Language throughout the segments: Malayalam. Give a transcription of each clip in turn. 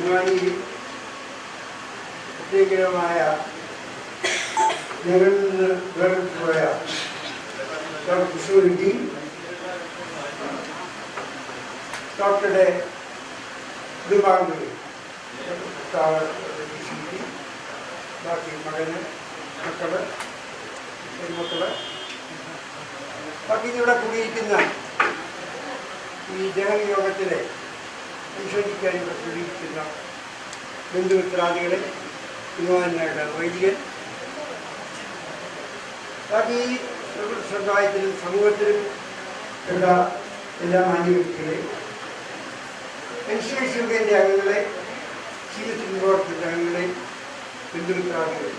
പൊന്നാനിയിൽ പ്രത്യേകമായ ഞങ്ങളിൽ നിന്ന് വേർപെട്ടുപോയ ഡോക്ടർ കൃഷ്ണകുരുജി, ഡോക്ടറുടെ കുടുംബാംഗങ്ങൾ, ബാക്കി മകന്, മക്കള്, പെൺമക്കള്, ബാക്കി ഇവിടെ കൂടിയിരിക്കുന്ന ഈ ജനയോഗത്തിലെ അനുശോചിക്കാൻ ഇവിടെ കൂടിയിരിക്കുന്ന ബന്ധുമിത്രാദികളെ, വിനോദനായിട്ട് വൈദികൻ, ബാക്കി സമുദായത്തിലും സമൂഹത്തിലും ഉള്ള എല്ലാ മാന്യവ്യക്തികളെയും, എൻസിയുടെ അംഗങ്ങളെ, ജീവിതത്തിൽ പ്രവർത്തിക്കുന്ന അംഗങ്ങളെ, ബന്ധുമിത്രാദികളെ,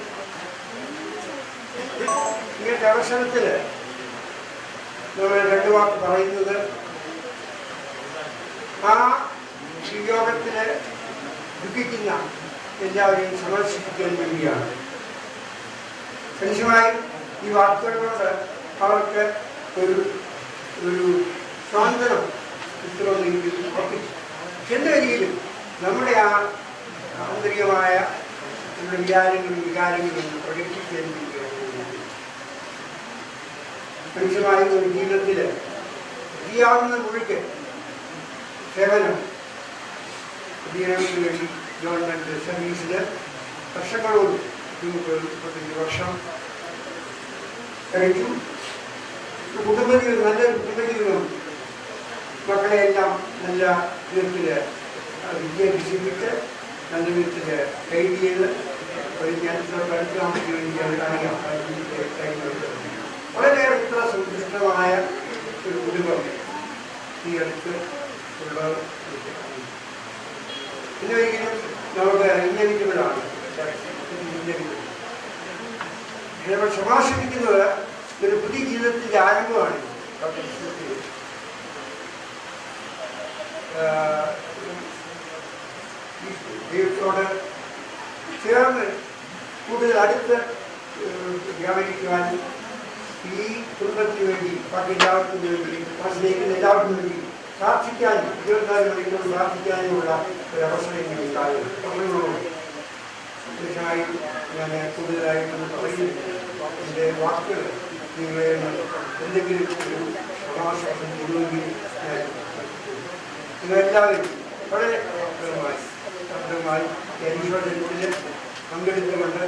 ഇങ്ങനത്തെ അവസരത്തിൽ നമ്മൾ രണ്ടു വാക്ക് പറയുന്നത് ആ യോഗത്തിന് ദുഃഖിക്കുന്ന എല്ലാവരെയും സന്ദർശിക്കാൻ വേണ്ടിയാണ്. മനുഷ്യമായും ഈ വാക്കുകളോട് അവർക്ക് ഒരു സ്വാതന്ത്ര്യം കിട്ടുമെന്നെങ്കിൽ ഉറപ്പിച്ചു. എന്ന രീതിയിലും നമ്മുടെ ആ ആന്തരികമായ നമ്മുടെ വികാരങ്ങളും പ്രകടിപ്പിക്കാൻ മനുഷ്യമായ ഒരു ജീവിതത്തിൽ ചെയ്യാവുന്ന മുഴുക്ക് സേവനം പൊതുജനങ്ങൾക്ക് വേണ്ടി ഗവൺമെൻറ് സർവീസിൽ വർഷങ്ങളോട് 35 വർഷം കഴിച്ചു. കുടുംബജീവിതം, നല്ലൊരു കുടുംബജീവിതം, മക്കളെയെല്ലാം നല്ല വിധത്തിൽ വിദ്യാഭ്യസിപ്പിച്ച് നല്ല വിധത്തിൽ ഗൈഡ് ചെയ്ത് ഒരു പഠിക്കാൻ വേണ്ടിയാണ് വളരെയേറെ ഇത്ര സന്തുഷ്ടമായ ഒരു കുടുംബം ഈ അടുത്ത് ഉള്ള ഇന്നൊരിക്കലും നമുക്ക് ഇന്നവിറ്റബിളാണ്. നമ്മൾ സമാശ്രമിക്കുന്നത് ഒരു പുതിയ ജീവിതത്തിൻ്റെ ആരംഭമാണ്. ദൈവത്തോട് ചേർന്ന് കൂടുതൽ അടുത്ത് വ്യാപരിക്കുവാനും ഈ കുടുംബത്തിന് വേണ്ടി, ബാക്കി എല്ലാവർക്കും വേണ്ടി, സ്നേഹിക്കുന്ന എല്ലാവർക്കും വേണ്ടി പ്രാർത്ഥിക്കാനും 24 മണിക്കൂർ പ്രാർത്ഥിക്കാനുമുള്ള ഒരു അവസരം ഇങ്ങനെ ഉണ്ടാകും. തീർച്ചയായും ഞാൻ കൂടുതലായിട്ടൊന്ന് പറയുന്നു. എൻ്റെ വാക്കുകൾ നിങ്ങളെ എന്തെങ്കിലും ഒരു സമാശ്വാസം ഇല്ലെങ്കിൽ നിങ്ങളെല്ലാവരും വളരെ ശബ്ദമായി ഈശ്വരത്തിൽ പങ്കെടുത്തുകൊണ്ട്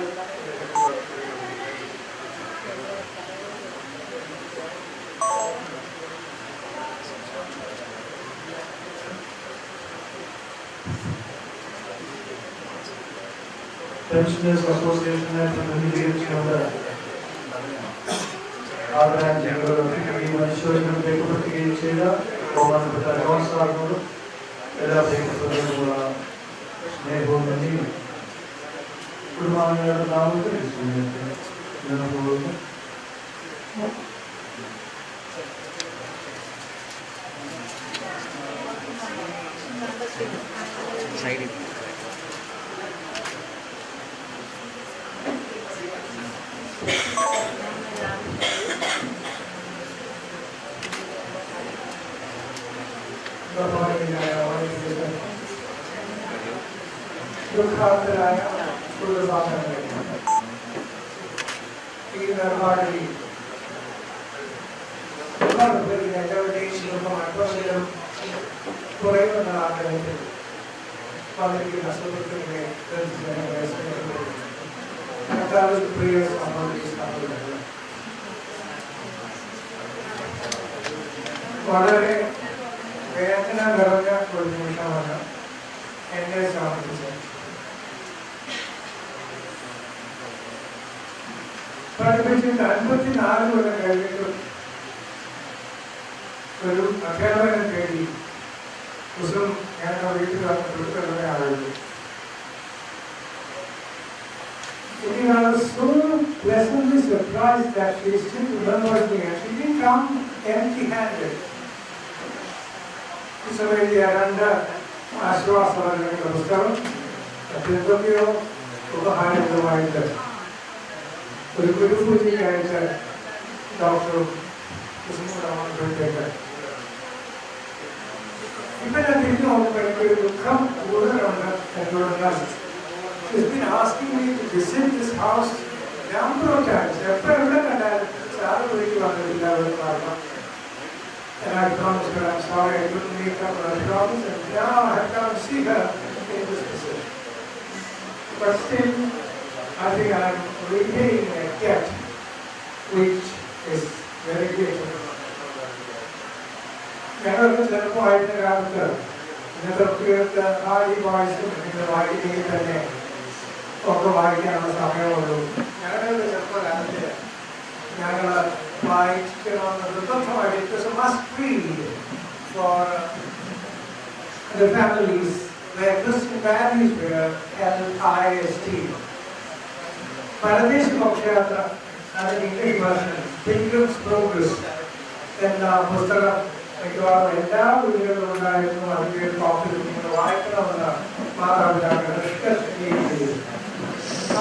Pensioners Association പ്രതിനിധീകരിച്ചുകൊണ്ട് ആദരാഞ്ജലികളും അനുശോചനം രേഖപ്പെടുത്തുകയും ചെയ്ത ബഹുമാനപ്പെട്ട ജോൺ സാറിനോടും എല്ലാ പ്രിയപ്പെട്ടവരോടുമുള്ള സ്നേഹവും നന്ദിയും കുടുംബാംഗങ്ങളുടെ നാമത്തിൽ പോകുന്നു. ദുഃഖാന്തരായ കുടുംബാംഗങ്ങളെ ഈ നിലപാടിൽ എല്ലാവരുടെയും കുടുംബം അല്പമെങ്കിലും കുറയുമെന്ന ആഗ്രഹത്തിൽ വന്നിരിക്കുന്ന സുഹൃത്തുക്കളെ പ്രിയ സംബന്ധിച്ച് വളരെ വേദന നിറഞ്ഞ ഒരു നിമിഷമാണ് എന്നെ സംബന്ധിച്ചത്. പഠിപ്പിച്ചിട്ട് 54 കൊല്ലം കഴിഞ്ഞിട്ടും ഒരു അധ്യാപകനെ തേടി ദിവസം ഞാൻ വീട്ടിൽ വന്നിട്ടുള്ള ആളുകൾ. We are so pleasantly surprised that she still remembers me and she didn't come empty-handed. ഇസ്രായേലിയ 2 ആശ്വാസങ്ങളുടെ പുസ്തകം എന്തൊക്കെയോ ഉപഹാരങ്ങളുമായിട്ട് ഒരു ഗുരുപൂജയ്ക്കായിട്ട് ഡോക്ടറും Even at the moment when we will come over and she's been asking me to visit this house a number of times. And I promised her, I'm sorry, I couldn't make up her promise, and now I have come to see her in this position. But still, I think I'm repaying a debt which is very great. ഞങ്ങൾക്ക് ചെറുപ്പമായിരുന്ന കാലത്ത് ഇന്നത്തെ കുട്ടികൾക്ക് ആദ്യ വായിച്ചും നിങ്ങൾ വായിക്കുകയും തന്നെ ഒക്കെ വായിക്കാനുള്ള സമയമുള്ളൂ. ഞങ്ങളുടെ ചെറുപ്പകാലത്ത് ഞങ്ങൾ വായിക്കണമെന്ന് നിർബന്ധമായിട്ട് it was a must read for the families where Christian values were held high esteem. Paradesi Mokshayatra as an English version, Pilgrim's Progress എന്ന പുസ്തകം മിക്കവാറും എല്ലാ വീടുകളിലും ഉണ്ടായിരുന്നു. അതിൻ്റെ കോപ്പിയിൽ നിങ്ങൾ വായിക്കണമെന്ന് മാതാപിതാക്കൾ റിക്വസ്റ്റ് ചെയ്തു.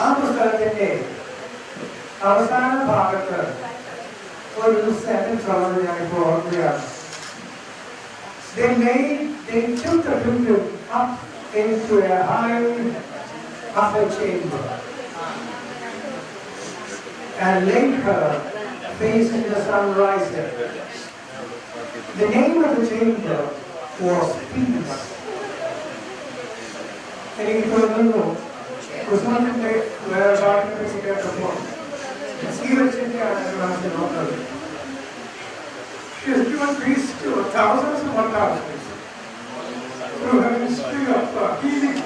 ആ പുസ്തകത്തിൻ്റെ അവസാന ഭാഗത്ത് ഒരു സെന്റൻസ് ഉള്ളത് ഞാനിപ്പോൾ ഓർക്കുകയാണ്. They took the pilgrim up into a high upper chamber and laid her facing the sun rising. The name of the chamber was Peace. എനിക്ക് തോന്നുന്നു കുസുമത്തിന്റെ വേറെ പാട്ടിനെ കേട്ടപ്പോൾ she has given peace to thousands upon thousands through her history of healing,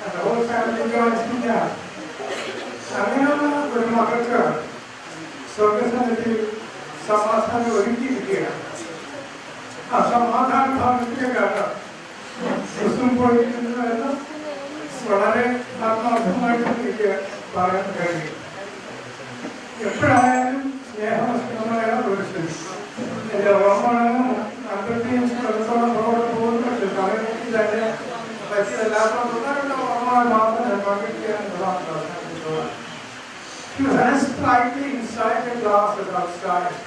and the whole family joins in that. അങ്ങനെയുള്ള ഒരു മകൾക്ക് സ്വർഗസനത്തിൽ സമാധാനം ഒരുക്കിയിരിക്കുകയാണ്. ആ സമാധാന ഭാഗത്തിലേക്കാണ് ക്രിസ്തു പോയിരിക്കുന്നതെന്ന് വളരെ ആത്മാർത്ഥമായിട്ട് എനിക്ക് പറയാൻ കഴിയും. എപ്പോഴായാലും സ്നേഹമായ ഒരു സ്ഥിതി എൻ്റെ ഓർമ്മകളും 55 കൊല്ലത്തോളം പുറകോട്ട് പോകുന്നുണ്ട്. സമയത്ത് തന്നെ പറ്റിയതല്ലാത്തതുകൊണ്ട് ഓർമ്മ മാത്രം ഞാൻ പങ്കിരിക്കുക. She was as slightly inside the glass as outside.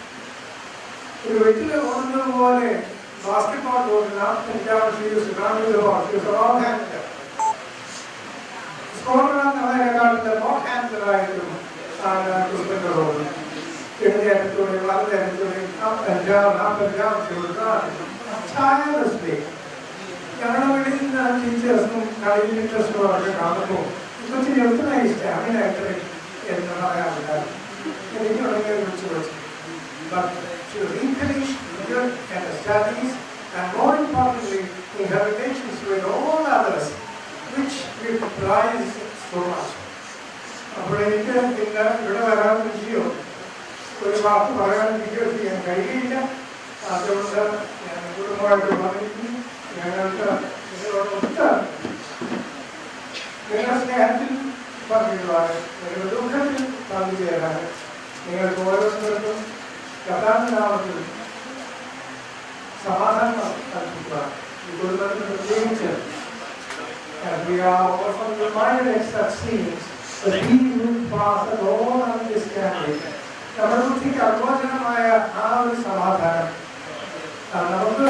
ഒരു വീട്ടിൽ ഓടുന്നത് പോലെ ബാസ്കറ്റ്ബോൾ ഓടുന്ന she used to run with the ball. She was a ball handler. സ്കോറിനേക്കാളും ബോൾ ഹാൻഡറായിരുന്നു ക്രിസ്തുവിന്റെ റോള്. ഇടതുകൂടെ വലതുകൂടെ up and down she would run tirelessly. ഞങ്ങളുടെ വീട്ടിൽ നിന്ന് ടീച്ചേഴ്സും കളിയിൽ ഇൻട്രസ്റ്റും ഒക്കെ കാണുമ്പോൾ കൊച്ചിന് എത്ര സ്റ്റാമിന എന്ന് പറയാറില്ല. എനിക്ക് ഉടനെ വിളിച്ചു വെച്ചു. But she was equally good at her studies and more importantly in her relations with all others, which we prize so much. അപ്പോൾ എനിക്ക് പിന്നെ ഇവിടെ വരാൻ വിഷയോ ഒരു വാക്ക് പറയാൻ വിഷയം ചെയ്യാൻ കഴിയില്ല. അതുകൊണ്ട് ഞാൻ കുടുംബമായിട്ട് പറഞ്ഞിരിക്കുന്നു. ഞങ്ങൾക്ക് നിങ്ങളോട് ഒത്ത നിങ്ങളുടെ സ്നേഹത്തിൽ പങ്കിടുവാൻ, നിങ്ങളുടെ ദുഃഖത്തിൽ പങ്കുചേരാൻ നിങ്ങൾക്ക് ഓരോരുത്തർക്കും കർത്താവിന്റെ നാമത്തിൽ സമാധാനം കൽപ്പിക്കുവാൻ ഈ കുടുംബത്തിന് പ്രത്യേകിച്ച്. And we are often reminded at such scenes that he who passes all understanding. നമ്മുടെ ബുദ്ധിക്ക് അഗോചരമായ ആ ഒരു സമാധാനം നമുക്ക്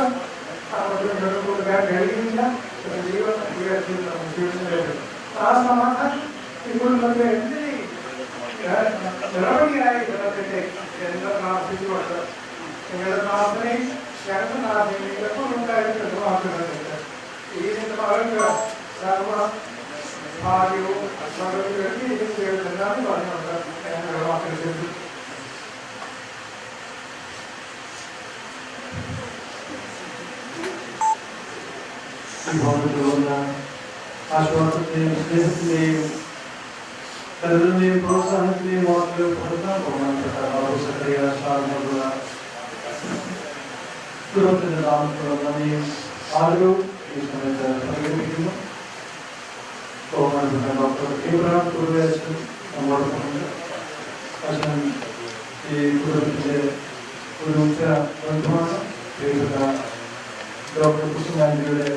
അങ്ങോട്ട് കൊടുക്കാൻ കഴിയില്ല. ദൈവം ഉയർത്തി നമുക്ക് ആ സമാധാനം ഇപ്പോൾ നമുക്ക് എന്തിനേയും നിറവടിയായി ജനത്തിന്റെ എന്ന് പ്രാർത്ഥിച്ചുകൊണ്ട് നിങ്ങളുടെ പ്രാർത്ഥനയും ഞങ്ങളുടെ പ്രാർത്ഥനയും എപ്പോൾ ഉണ്ടായിട്ട് മാറ്റുന്നുണ്ട്. ഈ മകൾക്ക് സർവ ഭാഗ്യവും എന്നാണ് പറഞ്ഞുകൊണ്ട് ഞങ്ങളുടെ വാക്കിൽ ചെയ്തു. ഈ ഭവനത്തിലുള്ള ആശ്വാസത്തെയും സ്നേഹത്തിന്റെയും കരുതലിന്റെയും പ്രോത്സാഹനത്തിന്റെയും വാക്കുകൾ കൊടുക്കാൻ ബഹുമാനപ്പെട്ട സാറിനുള്ള കുടുംബത്തിന്റെ നാമത്തിലുള്ള നന്ദിയും ആദരവും ഈ സമയത്ത് പ്രകടിപ്പിക്കുന്നു. ബഹുമാനപ്പെട്ട ഡോക്ടർ ഇബ്രാഹിം കുറുവേശൻ നമ്മോടൊപ്പമുണ്ട്. അച്ഛൻ ഈ കുടുംബത്തിന്റെ ഒരു ഉച്ച ബന്ധുവാണ്. പ്രിയപ്പെട്ട ഡോക്ടർ കുസുമാൻഡിയുടെ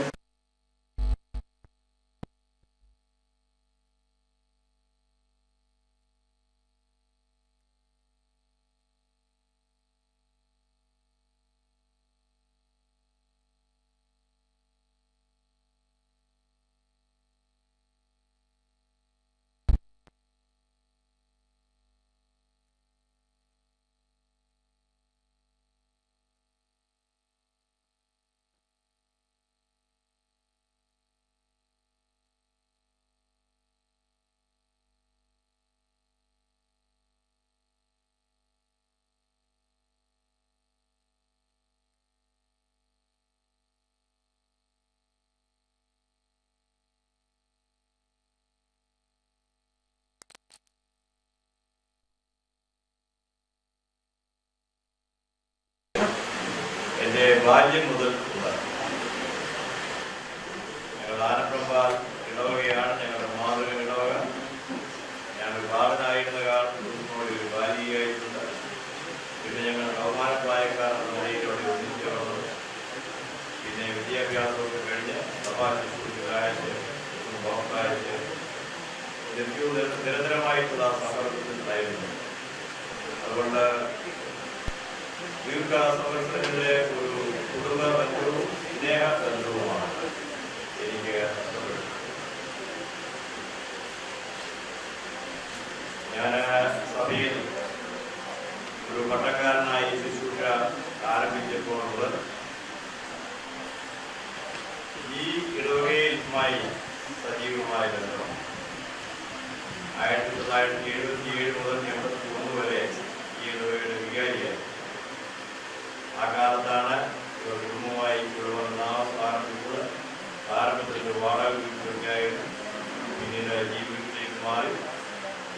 എൻ്റെ ബാല്യം മുതൽ ഉണ്ട്. ഞങ്ങൾ ആനപ്രമ്പാൽ ഇടവകയാണ് ഞങ്ങളുടെ മാതൃക ഇടവക. ഞങ്ങൾ ബാലനായിരുന്ന കാലത്ത് ഒരു ബാലികയായിട്ടുണ്ട്. പിന്നെ ഞങ്ങൾ ബഹുമാനപ്രായക്കാർ എന്ന നിലയിലൂടെ ഒന്നിച്ചു വളർന്നത്. പിന്നെ വിദ്യാഭ്യാസമൊക്കെ കഴിഞ്ഞ് സഭാ ശുശ്രൂഷകായിട്ട് നിരന്തരമായിട്ടുള്ള സമ്മർദ്ദത്തിലായിരുന്നു. അതുകൊണ്ട് ദീർഘ സംവത്സരങ്ങളുടെ ഒരു കുടുംബ ബന്ധവും സ്നേഹ ബന്ധവുമാണ് എനിക്ക് നഷ്ടപ്പെട്ടത്. ഞാൻ സഭയിൽ ഒരു പട്ടക്കാരനായി ശുശ്രൂഷ ആരംഭിച്ചപ്പോൾ മുതൽ ഈ ഇടവകയുമായി സജീവമായ ബന്ധം 1977 മുതൽ 83 വരെ ഈ ഇടവകയുടെ വികാരിയായി. ആ കാലത്താണ് ഇവർ കുടുംബമായി ഇവിടെ വന്ന് താമസം ആരംഭിച്ചത്. ആരംഭത്തിൽ വാടക വീട്ടിലൊക്കെയായിരുന്നു. പിന്നീട് ഈ വീട്ടിലേക്ക് മാറി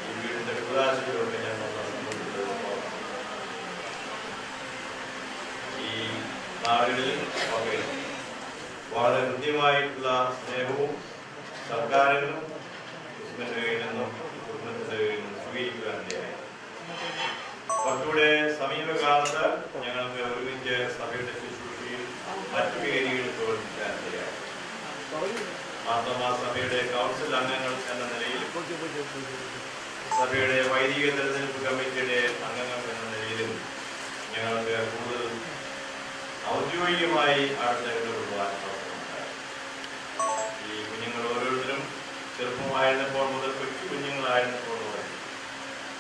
ഈ വീടിന്റെ കുതാശയിലൊക്കെ ഞാൻ സംബന്ധിച്ചത്. ഈ നാടുകളിൽ ഒക്കെ വളരെ കൃത്യമായിട്ടുള്ള സ്നേഹവും സർക്കാരുകളും ക്രിസ്മസിന്റെ കയ്യിൽ നിന്നും കുടുംബത്തിന്റെ കയ്യിൽ നിന്നും സ്വീകരിക്കുവാനിടയായി. കുറച്ചുകൂടെ സമീപകാലത്ത് ഞങ്ങൾക്ക് ഒരുമിച്ച് സഭയുടെ ശുശ്രൂഷയിൽ മറ്റു വേദികളിൽ പ്രവർത്തിക്കാനിടയായി. മാർത്തോമാ സഭയുടെ കൗൺസിൽ അംഗങ്ങൾ എന്ന നിലയിൽ, സഭയുടെ വൈദിക തെരഞ്ഞെടുപ്പ് കമ്മിറ്റിയുടെ അംഗങ്ങൾ എന്ന നിലയിലും ഞങ്ങൾക്ക് കൂടുതൽ ഔദ്യോഗികമായി അടുത്ത ഇടപെടുവാൻ അവസരമുണ്ടായി. ഈ കുഞ്ഞുങ്ങൾ ഓരോരുത്തരും ചെറുപ്പമായിരുന്നപ്പോൾ മുതൽ കൊച്ചു കുഞ്ഞുങ്ങളായിരുന്നപ്പോൾ മുതൽ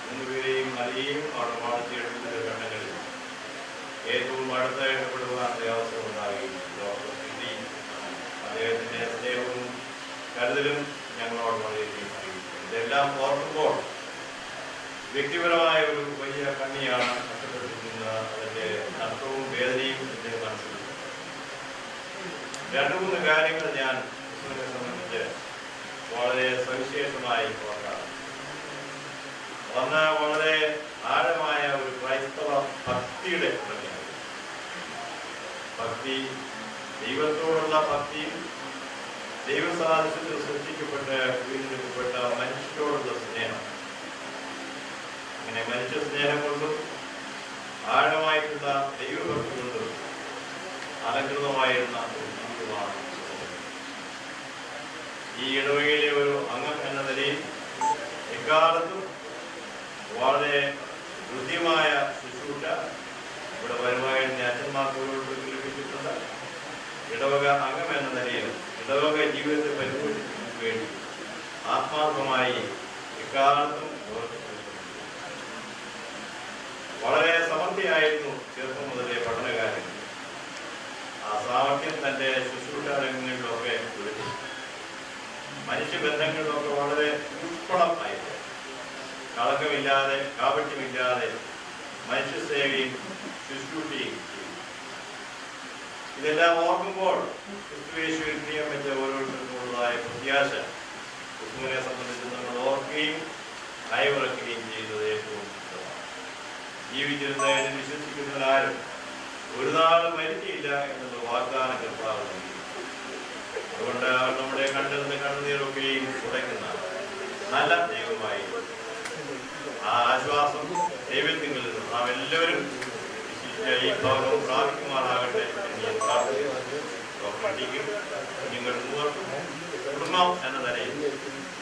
3 പേരെയും മലയും അവിടെ വളർത്തിയെടുക്കുന്ന ഘട്ടങ്ങളിൽ ഏറ്റവും അടുത്ത ഇടപെടുവാനുള്ള അവസരമുണ്ടായി. ഡോക്ടർ സിന്ധി അദ്ദേഹത്തിൻ്റെ സ്നേഹവും കരുതലും ഞങ്ങളോട് വളരെയധികം അറിയിച്ചു. ഇതെല്ലാം ഓർക്കുമ്പോൾ വ്യക്തിപരമായ ഒരു വലിയ കണ്ണിയാണ് നഷ്ടപ്പെട്ടിരിക്കുന്നത്. അതിൻ്റെ നഷ്ടവും വേദനയും എൻ്റെ മനസ്സിലുണ്ട്. 2-3 കാര്യങ്ങൾ ഞാൻ ക്രിസ്തുവിനെ സംബന്ധിച്ച് വളരെ സവിശേഷമായി ഓർക്കാം. ഒന്ന്, വളരെ ആഴമായ ഒരു ക്രൈസ്തവ ഭക്തിയുടെ ഉടമയാണ്. ഭക്തി, ദൈവത്തോടുള്ള ഭക്തിയും ദൈവസാദൃശ്യത്തിൽ സൃഷ്ടിക്കപ്പെട്ട് വീണ്ടെടുക്കപ്പെട്ട മനുഷ്യരോടുള്ള സ്നേഹം. അങ്ങനെ മനുഷ്യ സ്നേഹം കൊണ്ടും ആഴമായിട്ടുള്ള ദൈവഭക്തി കൊണ്ടും അലങ്കൃതമായിരുന്ന ഒരു ജീവിതമാണ്. ഈ ഇടവകയിലെ ഒരു അംഗം എന്ന നിലയിൽ എക്കാലത്തും വളരെ ഹൃദ്യമായ ശുശ്രൂഷ ഇവിടെ വരുമായിരുന്ന അച്ഛന്മാർക്ക് ലഭിച്ചിട്ടുണ്ട്. ഇടവക അംഗം എന്ന നിലയിൽ ഇടവക ജീവിതത്തെ പരിപോഷിക്കുന്നതിന് വേണ്ടി ആത്മാർത്ഥമായി എക്കാലത്തും വളരെ സമർത്ഥിയായിരുന്നു ചെറുപ്പം മുതലേ പഠനകാര്യങ്ങൾ. ആ സാമർത്ഥ്യം തൻ്റെ ശുശ്രൂഷ രംഗങ്ങളിലൊക്കെ വിളിച്ചു. മനുഷ്യബന്ധങ്ങളിലൊക്കെ വളരെ ഉൾപ്പണമായിട്ട് കളങ്കമില്ലാതെ കാപട്യമില്ലാതെ മനുഷ്യസേവയും ശുശ്രൂഷയും ചെയ്യും. ഇതെല്ലാം ഓർക്കുമ്പോൾ ക്രിസ്തുയേശുവിൽ പ്രിയം വെച്ച ഓരോരുത്തർക്കുള്ളതായ പ്രത്യാശ ക്രിസ്തുവിനെ സംബന്ധിച്ച് നമ്മൾ ഓർക്കുകയും അയവിറക്കുകയും ചെയ്യുന്നത് ഏറ്റവും ഉത്തമമാണ്. ജീവിച്ചിരുന്നതിന് വിശ്വസിക്കുന്നവരാരും ഒരു നാളും മരിച്ചില്ല എന്നുള്ള വാഗ്ദാനം കർത്താവ് നൽകി. അതുകൊണ്ട് നമ്മുടെ കണ്ണിൽ കണ്ണുനീരൊക്കെയും തുടയ്ക്കുന്ന നല്ല ദൈവമായി ആ ആശ്വാസം ദൈവത്തിൽ നിന്ന് നാം എല്ലാവരും ഈ ഭവനവും പ്രാപിക്കുമാറാകട്ടെ എന്ന് ഞാൻ പ്രാർത്ഥിക്കുന്നു. നിങ്ങൾ കുടുംബം എന്ന നിലയിൽ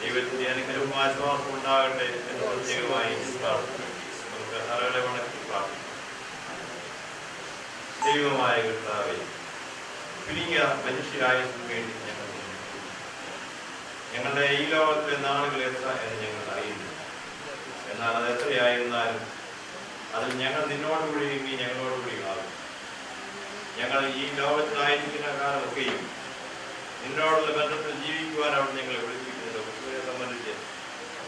ദൈവത്തിന്റെ അനുഗ്രഹവും ആശ്വാസം ഉണ്ടാകട്ടെ എന്ന് പ്രത്യേകമായി പ്രാർത്ഥിക്കുന്നു. നമുക്ക് തലകളെ വണക്കി പ്രാർത്ഥിക്കാം. ദൈവമായ കർത്താവേ, ചുരുങ്ങിയ മനുഷ്യരായതിനു വേണ്ടി ഞങ്ങളുടെ ഈ ലോകത്തിലെ നാളുകൾ എത്ര എന്ന് ഞങ്ങൾ അറിയുന്നു. എന്നാൽ അത് എത്രയായിരുന്നാലും അതിൽ ഞങ്ങൾ നിന്നോടുകൂടി നീ ഞങ്ങളോടുകൂടി ആകും. ഞങ്ങൾ ഈ ലോകത്തിലായിരിക്കുന്ന കാലമൊക്കെയും നിന്നോടുള്ള ബന്ധത്തിൽ ജീവിക്കുവാൻ അവിടെ ഞങ്ങളെ വിളിപ്പിക്കുന്നത് ക്രിസ്തുവിനെ സംബന്ധിച്ച്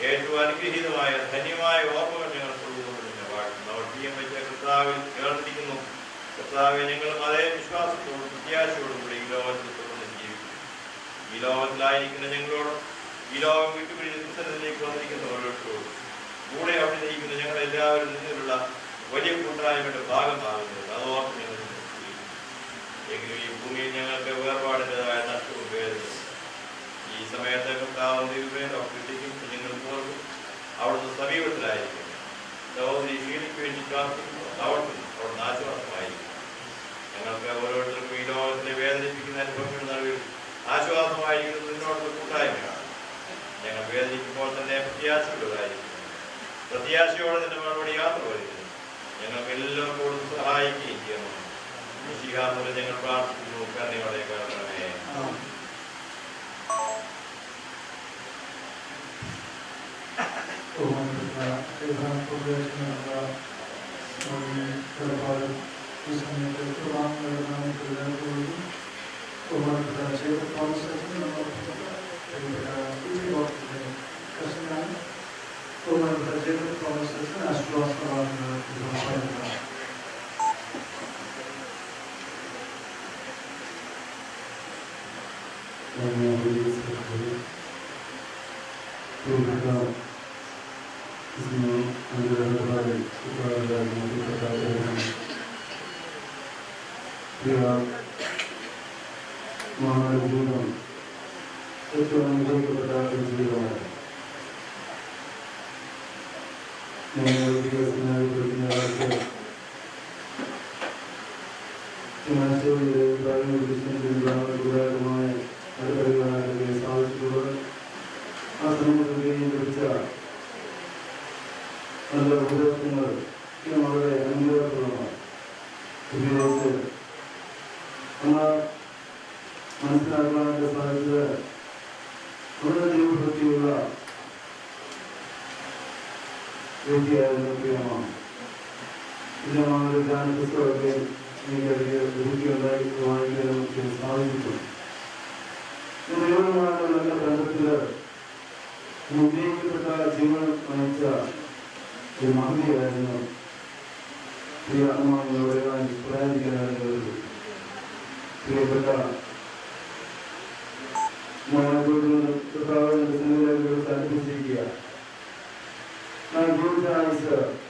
ഏറ്റവും അനുഗ്രഹീതമായ ധന്യമായ ഓർമ്മകൾ ഞങ്ങൾ കൊള്ളുകൊണ്ട് തന്നെ വാഴുന്നു. അവർ പ്രിയം വെച്ച കർത്താവിൽ ചേർന്നിരിക്കുന്നു. കർത്താവെ, ഞങ്ങളും അതേ വിശ്വാസത്തോടും പ്രത്യാശയോടും കൂടി ഈ ലോകത്തിൽ തുടർന്ന് ജീവിക്കും. ഈ ലോകത്തിലായിരിക്കുന്ന ഞങ്ങളോടും ഈ ലോകം വിട്ടുപിടിച്ച് ക്രിസ്തുവിലേക്ക് വന്നിരിക്കുന്ന ഓരോരുത്തരോടും കൂടെ അവിടെ നയിക്കുന്ന ഞങ്ങളെല്ലാവരും നിന്നിലുള്ള വലിയ കൂട്ടായ്മയുടെ ഭാഗമാകുന്നത് അതോർത്ത് ഞങ്ങൾ എങ്കിലും ഈ ഭൂമിയിൽ ഞങ്ങൾക്ക് വേർപാടിൻ്റെതായ നഷ്ടവും വേദനയും ഈ സമയത്തെ കർത്താവും ഡോക്ടറിക്കും കുഞ്ഞുങ്ങളും പോലും അവിടുന്ന് സമീപത്തിലായിരിക്കും. സഹോദരി ഷീലയ്ക്ക് വേണ്ടി പ്രാർത്ഥിക്കുന്നു. അവിടെ ആശ്വാസമായിരിക്കും. ഞങ്ങൾക്ക് ഓരോരുത്തർക്കും ഈ ലോകത്തിലെ വേദനിപ്പിക്കുന്ന അനുഭവങ്ങളുടെ നടുവിൽ ആശ്വാസമായിരിക്കുന്നത് നിന്നോടുള്ള കൂട്ടായ്മയാണ്. ഞങ്ങൾ വേദനിക്കുമ്പോൾ തന്നെ പ്രത്യാശയുള്ളതായിരിക്കും. പ്രത്യാശയോടെ നിന്റെ മറുപടി യാത്ര വരുന്നു. ഞങ്ങൾക്ക് എല്ലാവരോടും സഹായിക്കുകയും ചെയ്യുന്നു. മൂലം ഞങ്ങൾ പ്രാർത്ഥിക്കുന്നു. കരുണയോടെ കേൾക്കണമേ. മനസ്സിലാക്കാനായിട്ട് സാധിച്ചത് നമ്മുടെ ദൈവഭക്തിയുള്ള വ്യക്തിയായിരുന്നു പ്രിയമാണ്. ഇതിനൊരു ധ്യാന പുസ്തകമൊക്കെ എനിക്കറിയ ബുദ്ധിയുണ്ടായി വാങ്ങിക്കാനും സാധിച്ചിട്ടുണ്ട്. ദൈവവുമായുള്ള നല്ല ബന്ധത്തിൽ ഉന്നയിക്കപ്പെട്ട ജീവൻ നയിച്ച ഒരു മഹതിയായിരുന്നു പ്രിയ അമ്മയോടെ പ്രയാണിക്കാനായിരുന്നു പ്രിയപ്പെട്ട അടുപ്പിച്ചിരിക്കുക.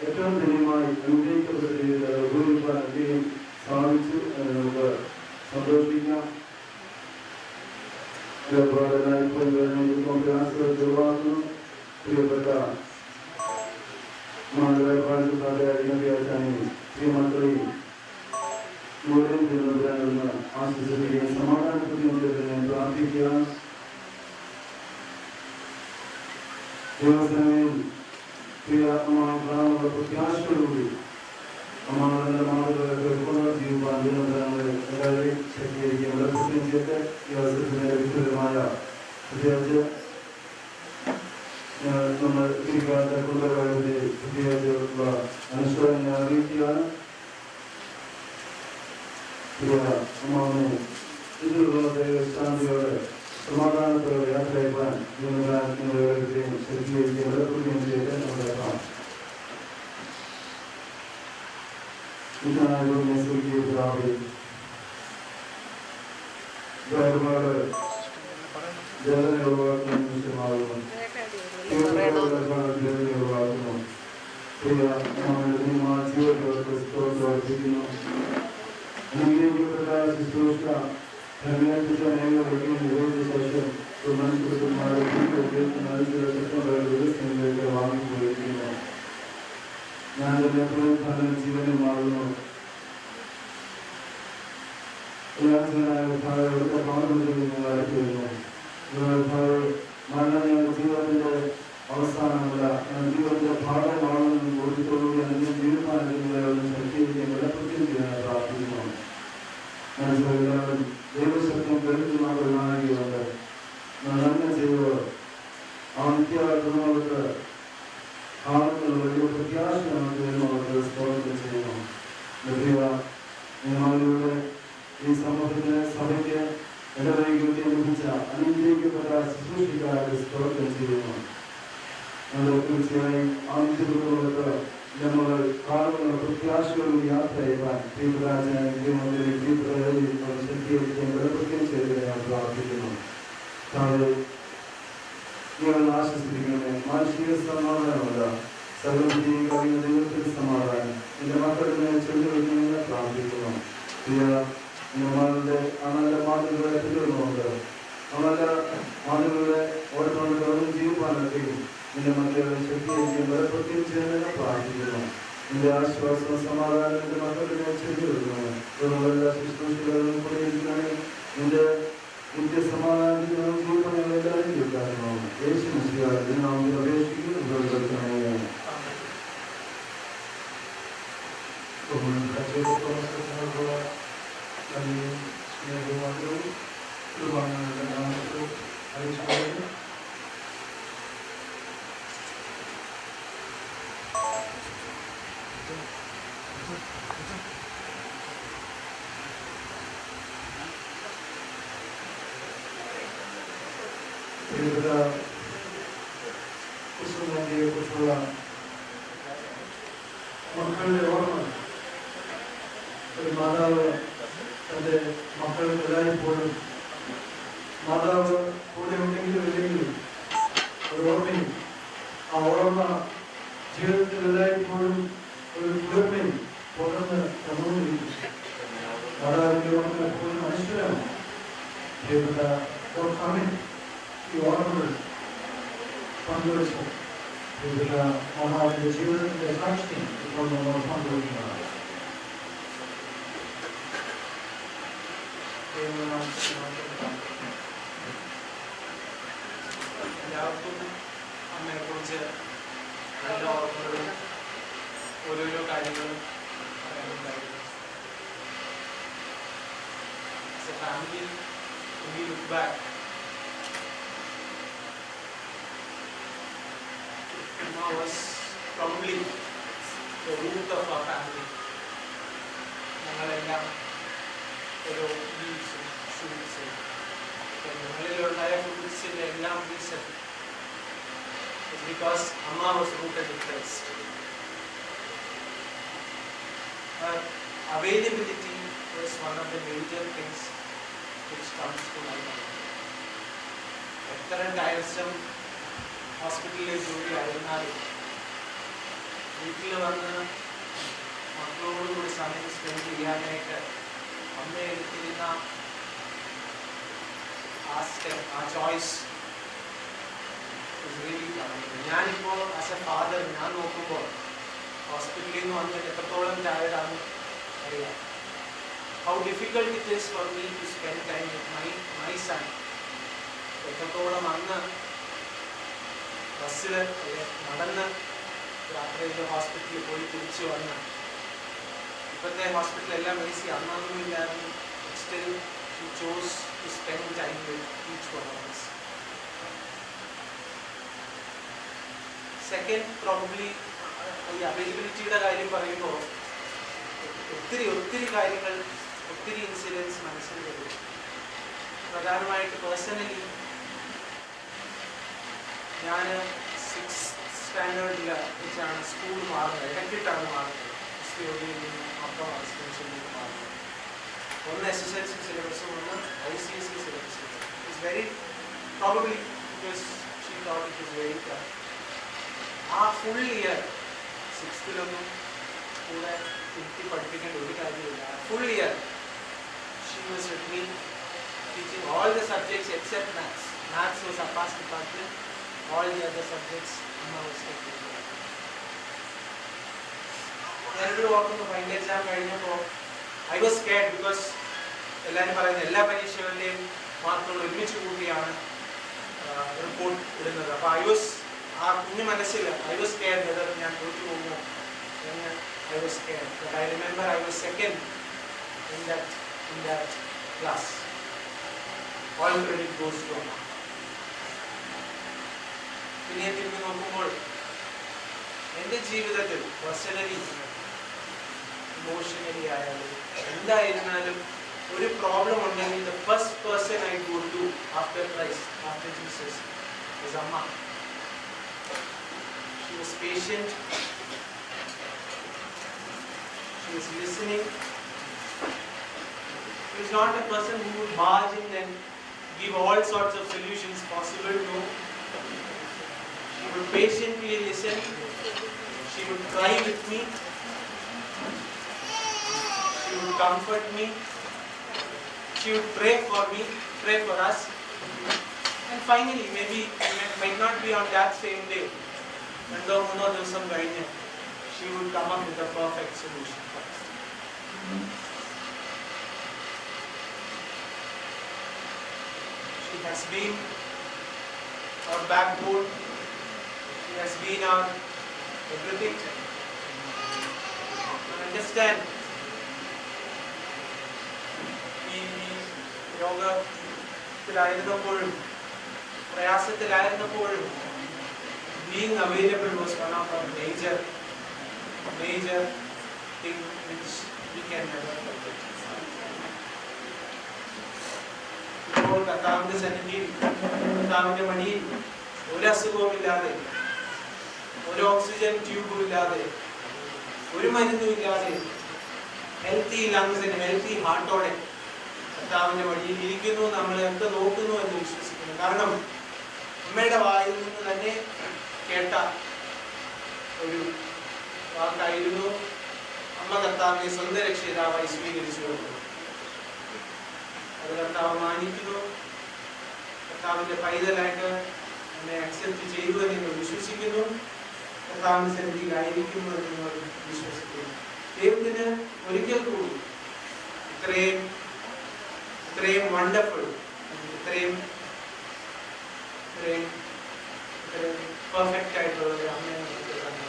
ഏറ്റവും ധന്യമായി അനുഗ്രഹിക്കപ്പെട്ട രീതിയിൽ ഉപയോഗിക്കാൻ അദ്ദേഹം സാധിച്ചു എന്ന് നമുക്ക് സന്തോഷിക്കാം. ഒഴിവാക്കുന്നു. പ്രിയപ്പെട്ട ശ്രീമക്കളെയും മുഴുവൻ തിരുവനന്തപുരം ആശ്വസിക്കുകയും സമാധാനപ്പെടുത്തുന്നതിന് പ്രാർത്ഥിക്കുകയാണ്. ദൈവസേനയിൽ പ്രിയ അമ്മ പ്രത്യാശയോടുകൂടി അമ്മാവന്റെ മാതൃക ജീവിക്കാൻ ദിനങ്ങളെ എല്ലാവരെയും ശക്തീകരിക്കാൻ ബലപ്പെടുത്തുകയും ചെയ്ത് ഈ അവസരത്തിന്റെ വ്യക്തിപരമായ പ്രത്യേകിച്ച് നമ്മൾ ഈ കാലത്തെ കുടുംബകാര്യത്തെ പ്രത്യേകിച്ചുള്ള അനുഷ്ഠാനം ഞാൻ അറിയിക്കുകയാണ്. പ്രിയ അമ്മാവനെ ഇതിലുള്ള ദൈവശാന്തിയോടെ സമാധാനത്തോടെ യാത്രയപ്പാൻ നിങ്ങളെയും ശക്തീകരിക്കുകയും ബലപ്പെടുത്തുകയും ചെയ്ത് നമ്മുടെ ഒരുപാട് ജലന ഒഴിവാക്കുന്ന നിമിഷമാകുന്നു. ഒഴിവാക്കുന്നു. പ്രിയ ജീവിതത്തിക്കുന്നു. അനുഗ്രഹിക്കപ്പെട്ട ശുശ്രൂഷ ധർമ്മേൽപ്പിച്ച അനേകം വ്യക്തികൾ ശേഷം വാങ്ങിപ്പോയിരിക്കുന്നു. ഞാൻ തന്നെ ജീവനും മാറുന്നു. ഇവിടുത്തെ പാഠത്തിൽ നിങ്ങൾ അയച്ചിരുന്നു. മരണം ഞങ്ങളുടെ ജീവിതത്തിന്റെ അവസാനമല്ല, ജീവിതത്തിന്റെ ഭാഗമാണെന്ന് ബോധ്യത്തോടുകൂടി അതിന്റെ തീരുമാനങ്ങളെ ശക്തിയിലേക്ക് ബലപ്പെടുത്തുകയും ചെയ്യാൻ പ്രാർത്ഥിക്കുന്നു. മനസ്സിലെല്ലാവരും ദൈവശക്തിയും കരുതുന്ന ഒരു നാഴികയുണ്ട്. നന്മ ചെയ്യുക ആ നിത്യമാർക്ക് ആളുകൾ വലിയ പ്രത്യാശയാണ് അവർക്ക് സ്തോത്രം ചെയ്യുന്നു. നിങ്ങളിലൂടെ ഈ സമൂഹത്തിന് സഭയ്ക്ക് ഇടവൈകൃതി ലഭിച്ച അനുഗ്രഹിക്കപ്പെട്ട ശുശ്രൂഷിക്കാരുടെ സ്തോത്രം ചെയ്യുന്നു. തീർച്ചയായും ആ നിത്യങ്ങൾക്ക് നമ്മൾ കാണുന്ന പ്രത്യാശകളും യാത്ര ചെയ്യാൻ ശക്തിയും ബലപ്പെടുത്തുകയും ചെയ്ത് ഞാൻ പ്രാർത്ഥിക്കുന്നു. നിങ്ങൾ ആശ്വസിപ്പിക്കണമേ. മാനസിക സമാധാനമല്ല, സർവ്വവിധിയും കഴിയുന്ന ദൈവത്തിന്റെ സമാധാനം എന്റെ മക്കളുടെ ചൊല്ലി പ്രാർത്ഥിക്കുന്നു. പ്രിയ നിന്റെ ആശ്വാസം സമാധാനത്തിന്റെ മക്കളുടെ ചെറിയ തുടർന്നുള്ള ശുശ്രൂഷകളും കൂടെയിരിക്കണമേ. നിന്റെ നിത്യസമാധാനത്തിനും ജീവിതങ്ങളെല്ലാവരും കിട്ടാനും യേശു മിശിഹായുടെ നാമത്തിൽ അപേക്ഷിക്കുന്നു. കുറിച്ചുള്ള മക്കളുടെ ഓർമ്മ ഒരു മാതാവ് തൻ്റെ മക്കൾക്ക് എല്ലായ്പ്പോഴും മാതാവ് കൂടെ ഉണ്ടെങ്കിലും ഇല്ലെങ്കിലും ഒരു ഓർമ്മയും ആ ഓർമ്മ ജീവിതത്തിൽ എല്ലായ്പ്പോഴും ഒരു കുളിർമയും തുടർന്ന് തന്നുകൊണ്ടിരിക്കും. മാതാവിൻ്റെ ഓർമ്മ എപ്പോഴും മനുഷ്യരാണ്. ഈ ഓർമ്മകൾ പങ്കുവച്ചു മാതാവിൻ്റെ ജീവിതത്തിൻ്റെ സാക്ഷ്യം ഇപ്പോൾ നമ്മൾ പങ്കുവയ്ക്കുന്നതാണ്. എല്ലാവർക്കും അമ്മയെക്കുറിച്ച് നല്ല ഓർമ്മകളും ഓരോരോ കാര്യങ്ങളും പറയാനുണ്ടായിരുന്നു. As a family, when we look back, Amma was probably the root of our family. ഞങ്ങളെല്ലാം ഓരോ ലീവ്സും ഫ്രൂട്ട്സും ഞങ്ങളിലുണ്ടായ ഫ്രൂട്ട്സിൻ്റെ എല്ലാം reason because Amma was rooted in Christ. Her availability was one of the major things which comes to my mind. എത്ര ടൈംസും ഹോസ്പിറ്റലിൽ ജോലി ആയിരുന്നാലും വീട്ടിൽ വന്ന് മക്കളോടുകൂടി സമയം സ്പെൻഡ് ചെയ്യാനായിട്ട് അമ്മ എടുത്തിരുന്ന ആ സ്റ്റെപ്പ്, ആ ചോയ്സ് ഞാനിപ്പോൾ ആസ് എ ഫാദർ ഞാൻ നോക്കുമ്പോൾ ഹോസ്പിറ്റലിൽ നിന്ന് വന്നിട്ട് എത്രത്തോളം ടയർഡാണ് അറിയാം. How difficult it is for me to spend time with my son. എത്രത്തോളം അന്ന് ബസ്സിൽ നടന്ന് രാത്രി ഹോസ്പിറ്റലിൽ പോയി തിരിച്ചു വന്ന് ഇപ്പോഴത്തെ ഹോസ്പിറ്റലെല്ലാം ഈസി അന്നൊന്നും ഇല്ലായിരുന്നു. Still she chose to spend time with each one of us. Second probably ഈ അവൈലബിലിറ്റിയുടെ കാര്യം പറയുമ്പോൾ ഒത്തിരി കാര്യങ്ങൾ, ഒത്തിരി ഇൻസിഡൻസ് മനസ്സിൽ വരും. പ്രധാനമായിട്ട് പേഴ്സണലി ഞാൻ 6th സ്റ്റാൻഡേർഡിൽ വെച്ചാണ് സ്കൂൾ മാറുന്നത്. ഇടയ്ക്കിട്ടാണ് മാറുന്നത്. എസ്പിഒഡിയിൽ നിന്ന് അപ്പം റെസിഡൻഷ്യലിലേക്ക് മാറുന്നത്. ഒന്ന് SSLC സിലബസും ഒന്ന് ICSE സിലബസും. It's very probably because she thought it is very tough. ആ ഫുൾ ഇയർ 6th കൂടെ ഇരുത്തി പഠിപ്പിക്കേണ്ട ഒരു കാര്യമില്ല. Full year she was with me teaching all the subjects except maths. Maths was അപ്പാസ് department. All the other subjects Amma was taking care of. ഞാനൊരു ഓർക്കുന്നു ഫൈനൽ എക്സാം കഴിഞ്ഞപ്പോൾ I was scared because എല്ലാവരും പറയുന്നത് എല്ലാ പരീക്ഷകളുടെയും മാർക്കുകൾ ഒരുമിച്ച് കൂട്ടിയാണ് റിപ്പോർട്ട് ഇടുന്നത്. അപ്പോൾ ആ കുഞ്ഞു മനസ്സിൽ I was scared whether ഞാൻ തോറ്റു പോകുമോ എന്ന് I was scared. But I remember I was second in that class. All credit goes to Amma. പിന്നെ തിരിഞ്ഞു നോക്കുമ്പോൾ എൻ്റെ ജീവിതത്തിൽ പേഴ്സണലി ഇമോഷണലി ആയാലും എന്തായിരുന്നാലും ഒരു പ്രോബ്ലം ഉണ്ടെങ്കിൽ the first person I go to after Christ, after Jesus is Amma. She was patient. She was listening. She was not a person who would barge in and give all sorts of solutions possible. No. She would patiently listen. She would cry with me. She would comfort me. She would pray for me, pray for us. And finally, maybe it might not be on that same day. She she would come up with a perfect solution for us. She has been our backbone. She has been our everything. Understand, ഈ രോഗത്തിലായിരുന്നപ്പോഴും പ്രയാസത്തിലായിരുന്നപ്പോഴും being available was one of our major thing which we can never forget. ഇപ്പോൾ കർത്താവിന്റെ സന്നിധിയിൽ കർത്താവിന്റെ മടിയിൽ ഒരു അസുഖവുമില്ലാതെ, ഒരു ഓക്സിജൻ ട്യൂബും ഇല്ലാതെ, ഒരു മരുന്നും ഇല്ലാതെ, ഹെൽത്തി ലങ്സിന് ഹെൽത്തി ഹാർട്ടോടെ കർത്താവിന്റെ മടിയിൽ ഇരിക്കുന്നു. നമ്മളെയൊക്കെ നോക്കുന്നു എന്ന് വിശ്വസിക്കുന്നു. കാരണം അമ്മയുടെ വായിൽ നിന്ന് തന്നെ കേട്ട ഒരു വാക്കായിരുന്നു, അമ്മ കർത്താവിനെ സ്വന്തം രക്ഷിതാവായി സ്വീകരിച്ചു കൊടുത്തു. അത് കർത്താവ് മാനിക്കുന്നു. കർത്താവിന്റെ പൈതലായിട്ട് എന്നെ അക്സെപ്റ്റ് ചെയ്തു എന്ന് നിങ്ങൾ വിശ്വസിക്കുന്നു. കർത്താവിന്റെ സന്നിധിയിലായിരിക്കുന്നു എന്ന് നിങ്ങൾ വിശ്വസിക്കുന്നു. ദൈവത്തിന് ഒരിക്കൽ കൂടി ഇത്രയും വണ്ടർഫുൾ, ഇത്രയും പെർഫെക്റ്റ് ആയിട്ടുള്ള ഒരു അമ്മയെ നമുക്ക് തന്നെ.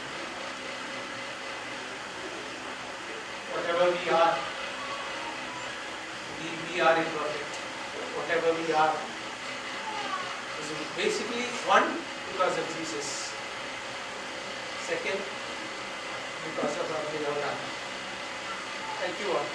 Whatever we are imperfect. Whatever we are is basically one, because of Jesus. Second, because of our beloved Anna. Thank you all.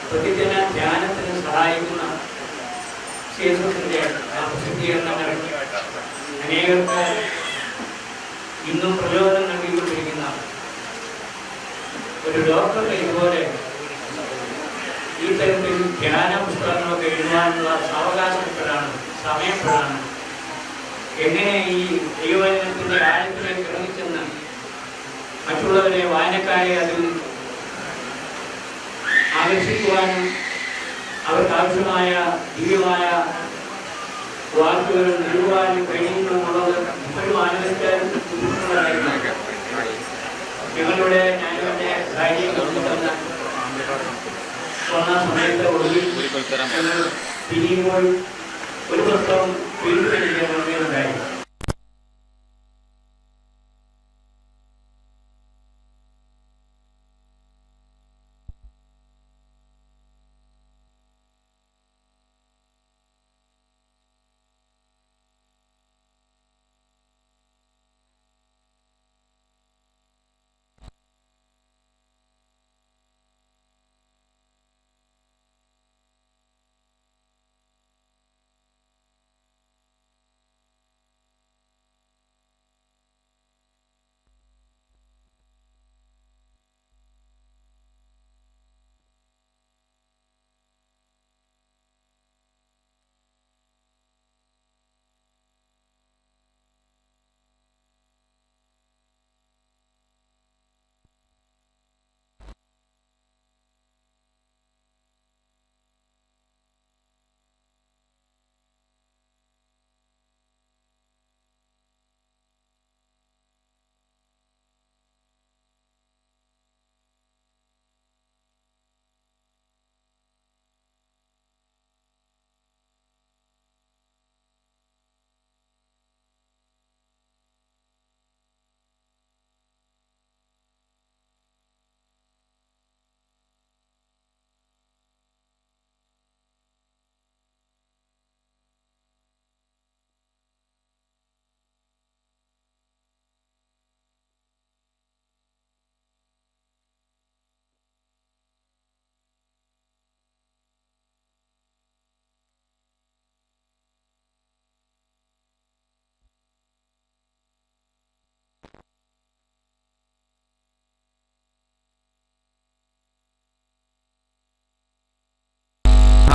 പ്രതിദിന ധ്യാനത്തിന് സഹായിക്കുന്ന CSSന്റെ പ്രസിദ്ധീകരണങ്ങൾ അനേകർക്ക് ഇന്നും പ്രചോദനം നൽകിക്കൊണ്ടിരിക്കുന്ന ഒരു ഡോക്ടർക്ക് ഇതുപോലെ ഈ തരത്തിൽ ധ്യാന പുസ്തകങ്ങളൊക്കെ എഴുതാനുള്ള സാവകാശപ്പെടാണ്, സമയപ്പെടാണ്, എങ്ങനെ ഈ ദൈവവചനത്തിന്റെ ആഴത്തിലേക്ക് ഇറങ്ങിച്ചെന്ന് മറ്റുള്ളവരെ, വായനക്കാരെ അതിൽ ആകർഷിക്കുവാനും അവർക്ക് ആവശ്യമായ ദിവ്യമായ വാക്കുകൾ നൽകുവാനും കഴിയുന്നു എന്നുള്ളത് ഇപ്പോഴും ആലോചിക്കാറുള്ളതായിരുന്നു. ഞങ്ങളുടെ ഞാനിവന്റെ കാര്യം കൊണ്ടുവന്ന വന്ന സമയത്ത് ഒടുവിൽ പിരിയുമ്പോൾ ഒരു പുസ്തകം പിരിച്ചുണ്ടായി.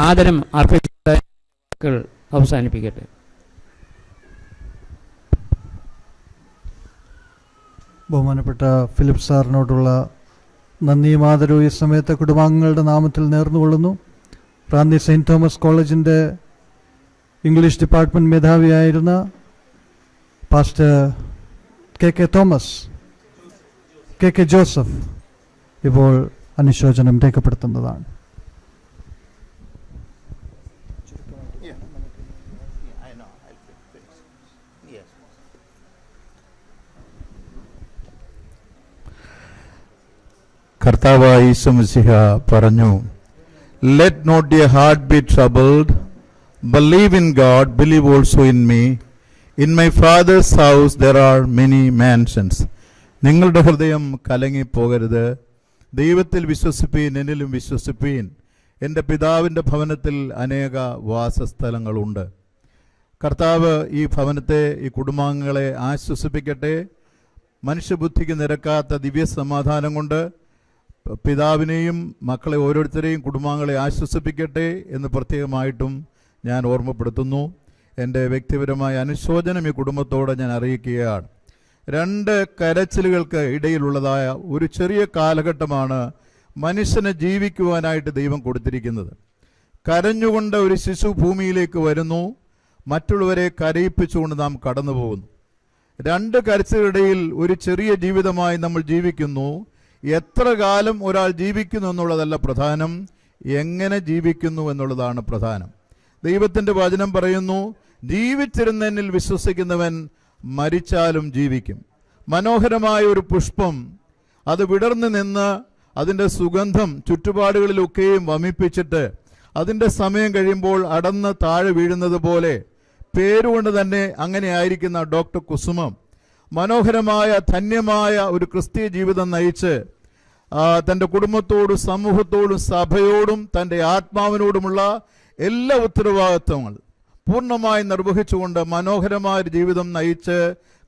ആദരം അർപ്പിച്ച് അവസാനിപ്പിക്കട്ടെ. ബഹുമാനപ്പെട്ട ഫിലിപ്പ് സാറിനോടുള്ള നന്ദിയും ആദരവും ഈ സമയത്തെ കുടുംബാംഗങ്ങളുടെ നാമത്തിൽ നേർന്നുകൊള്ളുന്നു. റാന്നി സെയിൻറ്റ് തോമസ് കോളേജിൻ്റെ ഇംഗ്ലീഷ് ഡിപ്പാർട്ട്മെൻറ്റ് മേധാവിയായിരുന്ന പാസ്റ്റർ കെ ജോസഫ് ഇപ്പോൾ അനുശോചനം രേഖപ്പെടുത്തുന്നതാണ്. കർത്താവായ ഈശോ മിശിഹ പറഞ്ഞു, let not your heart be troubled, believe in God, believe also in me, in my father's house there are many mansions. നിങ്ങളുടെ ഹൃദയം കലങ്ങിപ്പോകരുത്, ദൈവത്തിൽ വിശ്വസിപ്പീൻ, എന്നിലും വിശ്വസിപ്പീൻ, എൻ്റെ പിതാവിൻ്റെ ഭവനത്തിൽ അനേക വാസസ്ഥലങ്ങളുണ്ട്. കർത്താവ് ഈ ഭവനത്തെ, ഈ കുടുംബാംഗങ്ങളെ ആശ്വസിപ്പിക്കട്ടെ. മനുഷ്യബുദ്ധിക്ക് നിരക്കാത്ത ദിവ്യ സമാധാനം കൊണ്ട് പിതാവിനെയും മക്കളെ ഓരോരുത്തരെയും കുടുംബാംഗങ്ങളെ ആശ്വസിപ്പിക്കട്ടെ എന്ന് പ്രത്യേകമായിട്ടും ഞാൻ ഓർമ്മപ്പെടുത്തുന്നു. എൻ്റെ വ്യക്തിപരമായ അനുശോചനം ഈ കുടുംബത്തോട് ഞാൻ അറിയിക്കുകയാണ്. രണ്ട് കരച്ചിലുകൾക്ക് ഇടയിലുള്ളതായ ഒരു ചെറിയ കാലഘട്ടമാണ് മനുഷ്യനെ ജീവിക്കുവാനായിട്ട് ദൈവം കൊടുത്തിരിക്കുന്നത്. കരഞ്ഞുകൊണ്ട് ഒരു ശിശു ഭൂമിയിലേക്ക് വരുന്നു, മറ്റുള്ളവരെ കരയിപ്പിച്ചുകൊണ്ട് നാം കടന്നു പോകുന്നു. രണ്ട് കരച്ചിലിടയിൽ ഒരു ചെറിയ ജീവിതമായി നമ്മൾ ജീവിക്കുന്നു. എത്ര കാലം ഒരാൾ ജീവിക്കുന്നു എന്നുള്ളതല്ല പ്രധാനം, എങ്ങനെ ജീവിക്കുന്നു എന്നുള്ളതാണ് പ്രധാനം. ദൈവത്തിൻ്റെ വചനം പറയുന്നു, ജീവിച്ചിരുന്നതിൽ വിശ്വസിക്കുന്നവൻ മരിച്ചാലും ജീവിക്കും. മനോഹരമായ ഒരു പുഷ്പം അത് വിടർന്നു നിന്ന് അതിൻ്റെ സുഗന്ധം ചുറ്റുപാടുകളിലൊക്കെയും വമിപ്പിച്ചിട്ട് അതിൻ്റെ സമയം കഴിയുമ്പോൾ അടന്ന് താഴെ വീഴുന്നത് പോലെ പേരുകൊണ്ട് തന്നെ അങ്ങനെ ആയിരിക്കുന്ന ഡോക്ടർ കുസുമം മനോഹരമായ ധന്യമായ ഒരു ക്രിസ്തീയ ജീവിതം നയിച്ച് തൻ്റെ കുടുംബത്തോടും സമൂഹത്തോടും സഭയോടും തൻ്റെ ആത്മാവിനോടുമുള്ള എല്ലാ ഉത്തരവാദിത്വങ്ങൾ പൂർണ്ണമായി നിർവഹിച്ചുകൊണ്ട് മനോഹരമായ ഒരു ജീവിതം നയിച്ച്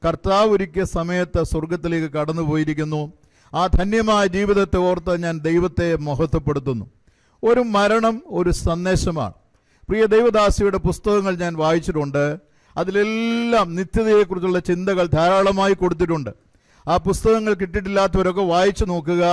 കർത്താവ് ഒരുക്കിയ സമയത്ത് സ്വർഗത്തിലേക്ക് കടന്നുപോയിരിക്കുന്നു. ആ ധന്യമായ ജീവിതത്തെ ഓർത്ത് ഞാൻ ദൈവത്തെ മഹത്വപ്പെടുത്തുന്നു. ഒരു മരണം ഒരു സന്ദേശമാണ്. പ്രിയ ദൈവദാസിയുടെ പുസ്തകങ്ങൾ ഞാൻ വായിച്ചിട്ടുണ്ട്. അതിലെല്ലാം നിത്യതയെക്കുറിച്ചുള്ള ചിന്തകൾ ധാരാളമായി കൊടുത്തിട്ടുണ്ട്. ആ പുസ്തകങ്ങൾ കിട്ടിയിട്ടില്ലാത്തവരൊക്കെ വായിച്ചു നോക്കുക.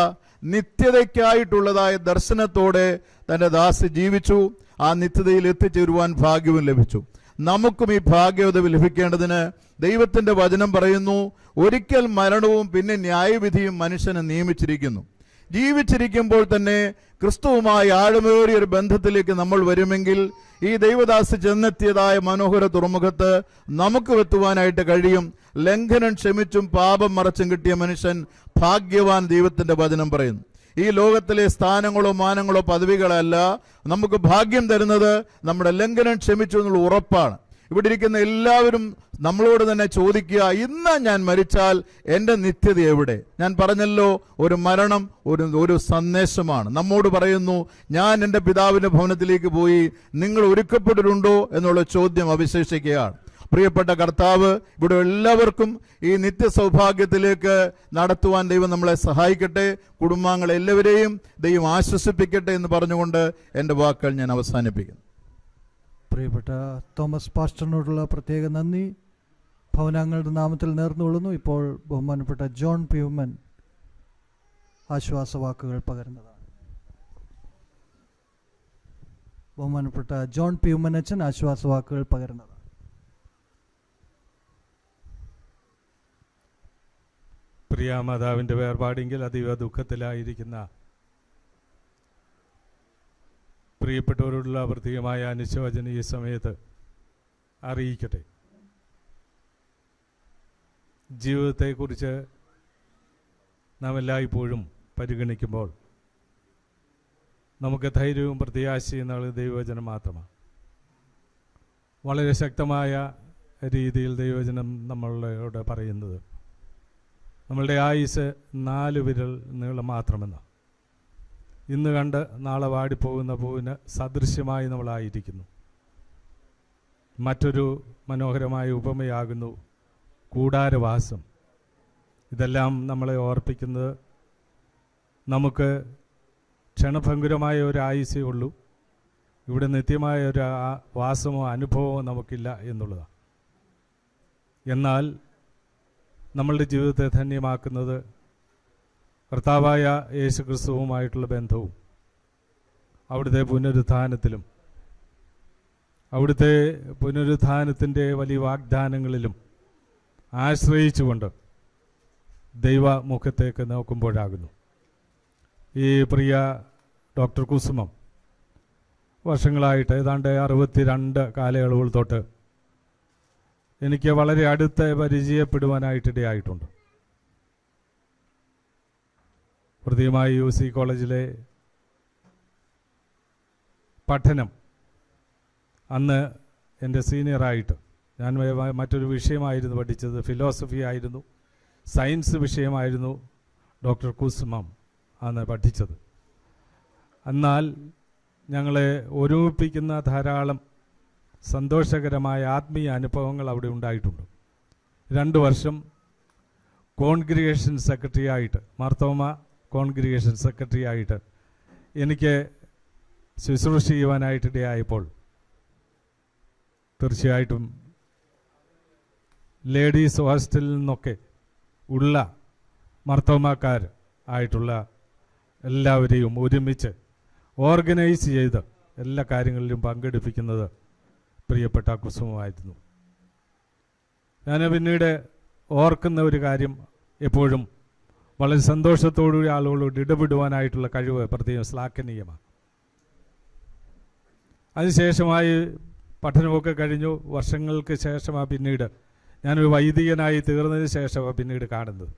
നിത്യതയ്ക്കായിട്ടുള്ളതായ ദർശനത്തോടെ തൻ്റെ ദാസി ജീവിച്ചു. ആ നിത്യതയിൽ എത്തിച്ചേരുവാൻ ഭാഗ്യവും ലഭിച്ചു. നമുക്കും ഈ ഭാഗ്യവത ലഭിക്കേണ്ടതിന് ദൈവത്തിൻ്റെ വചനം പറയുന്നു, ഒരിക്കൽ മരണവും പിന്നെ ന്യായവിധിയും മനുഷ്യനെ നിയമിച്ചിരിക്കുന്നു. ജീവിച്ചിരിക്കുമ്പോൾ തന്നെ ക്രിസ്തുവുമായി ആഴമേറിയ ഒരു ബന്ധത്തിലേക്ക് നമ്മൾ വരുമെങ്കിൽ ഈ ദൈവദാസി ചെന്നെത്തിയതായ മനോഹര തുറമുഖത്ത് നമുക്ക് എത്തുവാനായിട്ട് കഴിയും. ലംഘനം ക്ഷമിച്ചും പാപം മറച്ചും കിട്ടിയ മനുഷ്യൻ ഭാഗ്യവാൻ. ദൈവത്തിൻ്റെ വചനം പറയുന്നു, ഈ ലോകത്തിലെ സ്ഥാനങ്ങളോ മാനങ്ങളോ പദവികളല്ല നമുക്ക് ഭാഗ്യം തരുന്നത് നമ്മുടെ ലംഘനം ക്ഷമിച്ചു എന്നുള്ള ഉറപ്പാണ്. ഇവിടെ ഇരിക്കുന്ന എല്ലാവരും നമ്മളോട് തന്നെ ചോദിക്കുക, ഇന്ന് ഞാൻ മരിച്ചാൽ എൻ്റെ നിത്യത എവിടെ? ഞാൻ പറഞ്ഞല്ലോ, ഒരു മരണം ഒരു സന്ദേശമാണ്. നമ്മോട് പറയുന്നു, ഞാൻ എൻ്റെ പിതാവിൻ്റെ ഭവനത്തിലേക്ക് പോയി, നിങ്ങൾ ഒരുക്കപ്പെട്ടിട്ടുണ്ടോ എന്നുള്ള ചോദ്യം അവശേഷിക്കുകയാണ്. പ്രിയപ്പെട്ട കർത്താവ് ഇവിടെ എല്ലാവർക്കും ഈ നിത്യസൗഭാഗ്യത്തിലേക്ക് നടത്തുവാൻ ദൈവം നമ്മളെ സഹായിക്കട്ടെ. കുടുംബാംഗങ്ങളെല്ലാവരെയും ദൈവം ആശ്വസിപ്പിക്കട്ടെ എന്ന് പറഞ്ഞുകൊണ്ട് എൻ്റെ വാക്കുകൾ ഞാൻ അവസാനിപ്പിക്കുന്നു. പ്രിയപ്പെട്ട തോമസ് പാസ്റ്ററിനോടുള്ള പ്രത്യേക നന്ദി ഭവനാംഗങ്ങളുടെ നാമത്തിൽ നേർന്നുകൊള്ളുന്നു. ഇപ്പോൾ ബഹുമാനപ്പെട്ട ജോൺ പ്യൂമൻ ആശ്വാസവാക്കുകൾ പകരുന്നതാണ്. ബഹുമാനപ്പെട്ട ജോൺ പ്യൂമൻ അച്ഛൻ ആശ്വാസവാക്കുകൾ പകരുന്നതാണ്. പ്രിയ മാതാവിൻ്റെ വേർപാടെങ്കിൽ അതീവ ദുഃഖത്തിലായിരിക്കുന്ന പ്രിയപ്പെട്ടവരോടുള്ള പ്രത്യേകമായ അനുശോചനം ഈ സമയത്ത് അറിയിക്കട്ടെ. ജീവിതത്തെക്കുറിച്ച് നാം എല്ലായ്പ്പോഴും പരിഗണിക്കുമ്പോൾ നമുക്ക് ധൈര്യവും പ്രത്യാശയും നൽകുന്ന ദൈവവചനം മാത്രമാണ്. വളരെ ശക്തമായ രീതിയിൽ ദൈവവചനം നമ്മളോട് പറയുന്നത് നമ്മളുടെ ആയുസ് 4 വിരൽ നീളം മാത്രമെന്ന്. ഇന്ന് കണ്ട് നാളെ വാടിപ്പോകുന്ന പൂവിന് സദൃശ്യമായി നമ്മളായിരിക്കുന്നു. മറ്റൊരു മനോഹരമായ ഉപമയാകുന്നു കൂടാരവാസം. ഇതെല്ലാം നമ്മളെ ഓർപ്പിക്കുന്നത് നമുക്ക് ക്ഷണഭംഗുരമായ ഒരു ആയുസ്സേ ഉള്ളൂ, ഇവിടെ നിത്യമായ ഒരു വാസമോ അനുഭവമോ നമുക്കില്ല എന്നുള്ളതാണ്. എന്നാൽ നമ്മളുടെ ജീവിതത്തെ ധന്യമാക്കുന്നത് കർത്താവായ യേശു ക്രിസ്തുവുമായിട്ടുള്ള ബന്ധവും അവിടുത്തെ പുനരുത്ഥാനത്തിലും അവിടുത്തെ പുനരുത്ഥാനത്തിൻ്റെ വലിയ വാഗ്ദാനങ്ങളിലും ആശ്രയിച്ചുകൊണ്ട് ദൈവമുഖത്തേക്ക് നോക്കുമ്പോഴാകുന്നു. ഈ പ്രിയ ഡോക്ടർ കുസുമം വർഷങ്ങളായിട്ട് ഏതാണ്ട് 62 കാലയളവുകൾ തൊട്ട് എനിക്ക് വളരെ അടുത്ത് പരിചയപ്പെടുവാനായിട്ടിടയായിട്ടുണ്ട്. പ്രത്യേകമായി UC കോളേജിലെ പഠനം അന്ന് എൻ്റെ സീനിയറായിട്ട് ഞാൻ മറ്റൊരു വിഷയമായിരുന്നു പഠിച്ചത്, ഫിലോസഫി ആയിരുന്നു, സയൻസ് വിഷയമായിരുന്നു ഡോക്ടർ കുസുമം അന്ന് പഠിച്ചത്. എന്നാൽ ഞങ്ങളെ ഒരുമിപ്പിക്കുന്ന ധാരാളം സന്തോഷകരമായ ആത്മീയ അനുഭവങ്ങൾ അവിടെ ഉണ്ടായിട്ടുണ്ട്. 2 വർഷം കോൺഗ്രിഗേഷൻ സെക്രട്ടറി ആയിട്ട്, മാർത്തോമ കോൺഗ്രിഗേഷൻ സെക്രട്ടറി ആയിട്ട് എനിക്ക് ശുശ്രൂഷ ചെയ്യുവാനായിട്ടിടയായപ്പോൾ തീർച്ചയായിട്ടും ലേഡീസ് ഹോസ്റ്റലിൽ നിന്നൊക്കെ ഉള്ള മാർത്തോമാക്കാർ ആയിട്ടുള്ള എല്ലാവരെയും ഒരുമിച്ച് ഓർഗനൈസ് ചെയ്ത് എല്ലാ കാര്യങ്ങളിലും പങ്കെടുപ്പിക്കുന്നത് പ്രിയപ്പെട്ട കുസുമമായിരുന്നു. ഞാൻ പിന്നീട് ഓർക്കുന്ന ഒരു കാര്യം, എപ്പോഴും വളരെ സന്തോഷത്തോടുകൂടി ആളുകളോട് ഇടപെടുവാനായിട്ടുള്ള കഴിവ് പ്രത്യേകം ശ്ലാഘനീയമാണ്. അതിനുശേഷമായി പഠനമൊക്കെ കഴിഞ്ഞു, വർഷങ്ങൾക്ക് ശേഷമാണ് പിന്നീട് ഞാനൊരു വൈദികനായി തീർന്നതിന് ശേഷമാണ് പിന്നീട് കാണുന്നത്.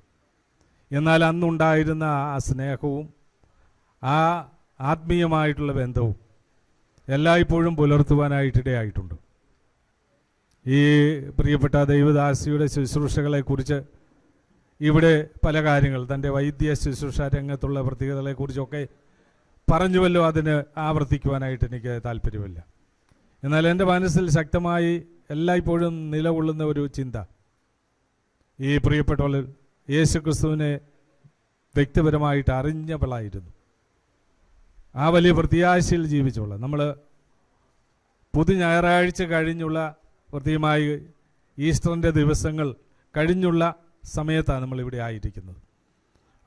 എന്നാൽ അന്നുണ്ടായിരുന്ന ആ സ്നേഹവും ആ ആത്മീയമായിട്ടുള്ള ബന്ധവും എല്ലായ്പ്പോഴും പുലർത്തുവാനായിട്ടിടയായിട്ടുണ്ട്. ഈ പ്രിയപ്പെട്ട ദൈവദാസിയുടെ ശുശ്രൂഷകളെക്കുറിച്ച് ഇവിടെ പല കാര്യങ്ങൾ തൻ്റെ വൈദ്യ ശുശ്രൂഷ രംഗത്തുള്ള പ്രത്യേകതകളെക്കുറിച്ചൊക്കെ പറഞ്ഞുവല്ലോ, അതിന് ആവർത്തിക്കുവാനായിട്ട് എനിക്ക് താല്പര്യമില്ല. എന്നാൽ എൻ്റെ മനസ്സിൽ ശക്തമായി എല്ലായ്പ്പോഴും നിലകൊള്ളുന്ന ഒരു ചിന്ത, ഈ പ്രിയപ്പെട്ടവൾ യേശു ക്രിസ്തുവിനെ വ്യക്തിപരമായിട്ട് അറിഞ്ഞവളായിരുന്നു. ആ വലിയ പ്രത്യാശയിൽ ജീവിച്ചവള്. നമ്മൾ പുതു ഞായറാഴ്ച കഴിഞ്ഞുള്ള പ്രത്യേകമായി ഈസ്റ്ററിൻ്റെ ദിവസങ്ങൾ കഴിഞ്ഞുള്ള സമയത്താണ് നമ്മളിവിടെ ആയിരിക്കുന്നത്.